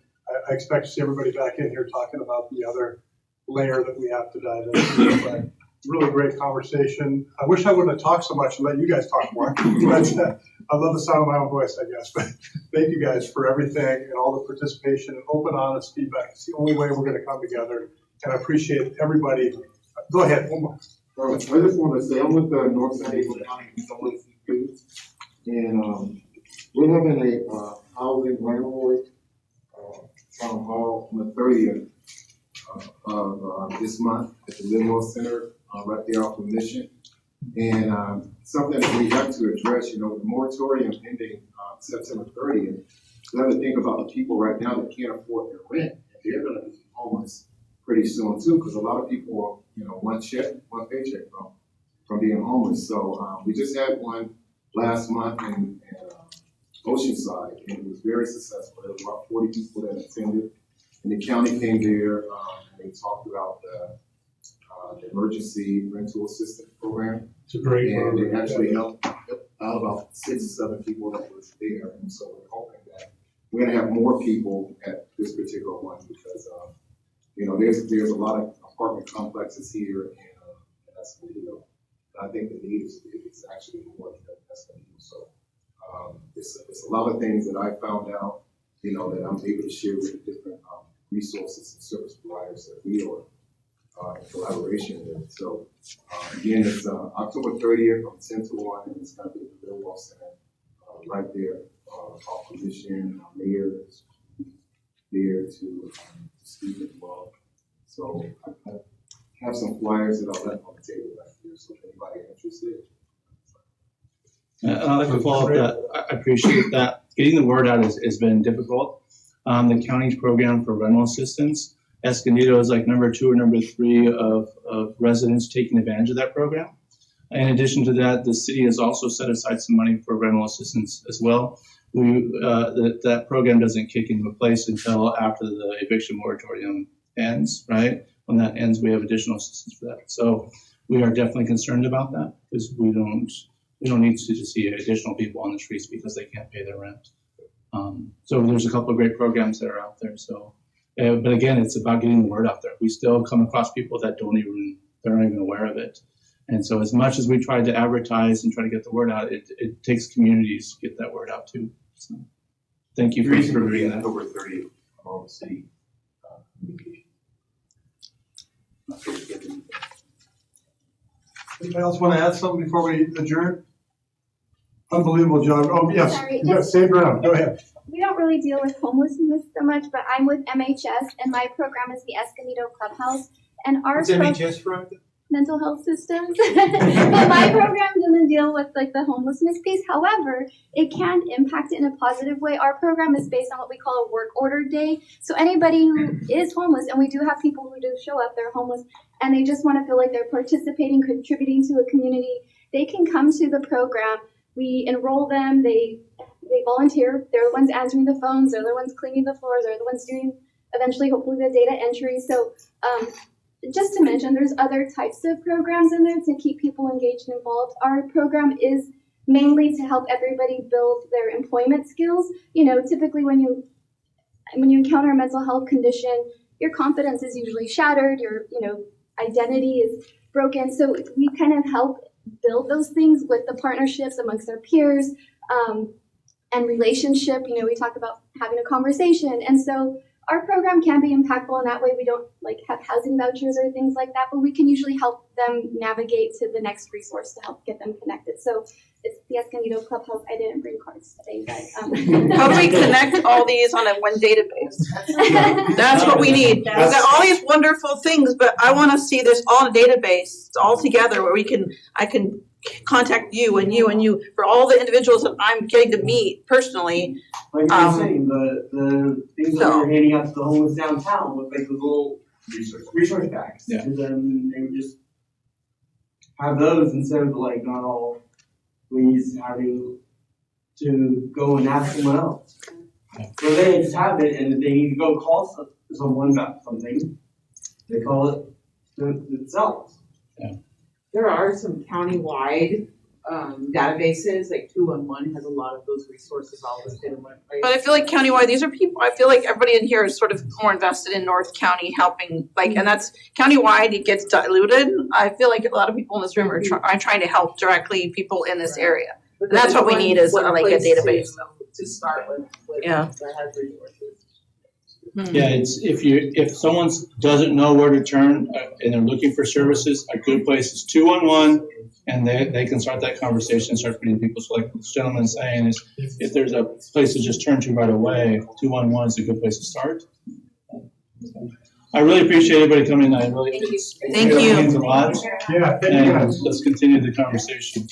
I expect to see everybody back in here talking about the other layer that we have to dive into. But really great conversation. I wish I wouldn't have talked so much and let you guys talk more. But I love the sound of my own voice, I guess. But thank you guys for everything and all the participation and open, honest feedback. It's the only way we're going to come together. And I appreciate everybody. Go ahead, one more. I just want to say I'm with the North San Diego County Homeless Youth, and we're having a housing landlord town hall on the 30th of this month at the Livermore Center, right there off of Mission. And something that we have to address, the moratorium ending September 30th. We have to think about the people right now that can't afford their rent. They're going to be homeless pretty soon too, because a lot of people are, one paycheck from being homeless. So we just had one last month in Oceanside, and it was very successful. There was about 40 people that attended, and the county came there and they talked about the emergency rental assistance program. It's a great program. program. They actually helped out about 6 or 7 people that was there, and so we're hoping that we're going to have more people at this particular one because there's a lot of apartment complexes here in Escondido. I think the need is actually more than Escondido. So it's a lot of things that I found out, that I'm able to share with the different resources and service providers that we are in collaboration with. So again, it's October 30th from 10 to 1, and it's going to be at the Livermore Center right there off of Mission. Mayor is there to speak as well. So I have some flyers that I'll let on the table back here, so if anybody interested. I'd like to follow up that. I appreciate that. Getting the word out has been difficult. The county's program for rental assistance, Escondido is like number 2 or number 3 of residents taking advantage of that program. In addition to that, the city has also set aside some money for rental assistance as well. That program doesn't kick into place until after the eviction moratorium ends, right? When that ends, we have additional assistance for that. So we are definitely concerned about that because we don't need to see additional people on the streets because they can't pay their rent. So there's a couple of great programs that are out there. So, but again, it's about getting the word out there. We still come across people that they're not even aware of it. And so as much as we try to advertise and try to get the word out, it takes communities to get that word out too. So thank you for bringing that. October 30th of all the city communication. Anybody else want to add something before we adjourn? Unbelievable job. Oh, yes. Sorry, Yes, same ground. Go ahead. We don't really deal with homelessness so much, but I'm with MHS, and my program is the Escondido Clubhouse. And our What's MHS from? mental health systems. But my program doesn't deal with the homelessness piece. However, it can impact it in a positive way. Our program is based on what we call a work order day. So anybody who is homeless, and we do have people who do show up, they're homeless, and they just want to feel like they're participating, contributing to a community, they can come to the program. We enroll them, they volunteer, they're the ones answering the phones, they're the ones cleaning the floors, they're the ones doing eventually hopefully the data entry. So just to mention, there's other types of programs in there to keep people engaged and involved. Our program is mainly to help everybody build their employment skills. Typically when you encounter a mental health condition, your confidence is usually shattered, your identity is broken. So we kind of help build those things with the partnerships amongst our peers. and relationship. You know, we talk about having a conversation. And so our program can be impactful in that way. We don't like have housing vouchers or things like that, but we can usually help them navigate to the next resource to help get them connected. So it's the Escondido Clubhouse. I didn't bring cards today, but How do we connect all these on one database? That's what we need. We've got all these wonderful things, but I want to see this all in a database, all together, where I can contact you and you and you for all the individuals that I'm getting to meet personally. Like you're saying, the things that we're handing out to the homeless downtown with like the little resource packs. Yeah. And then they would just have those instead of like not all please having to go and ask someone else. So they just have it, and if they need to go call someone about something, they call it themselves. Yeah. There are some countywide databases, like 211 has a lot of those resources all listed in one place. But I feel like countywide, these are people, I feel like everybody in here is sort of more invested in North County helping, like, and that's countywide, it gets diluted. I feel like a lot of people in this room are trying to help directly people in this area. And that's what we need is like a database. To start with Yeah. that has resources. Yeah, it's if someone doesn't know where to turn and they're looking for services, a good place is 211, and they can start that conversation, start putting people. So like this gentleman is saying is, if there's a place to just turn to right away, 211 is a good place to start. I really appreciate everybody coming. I really Thank you. It means a lot. Yeah, thank you And guys. let's continue the conversation.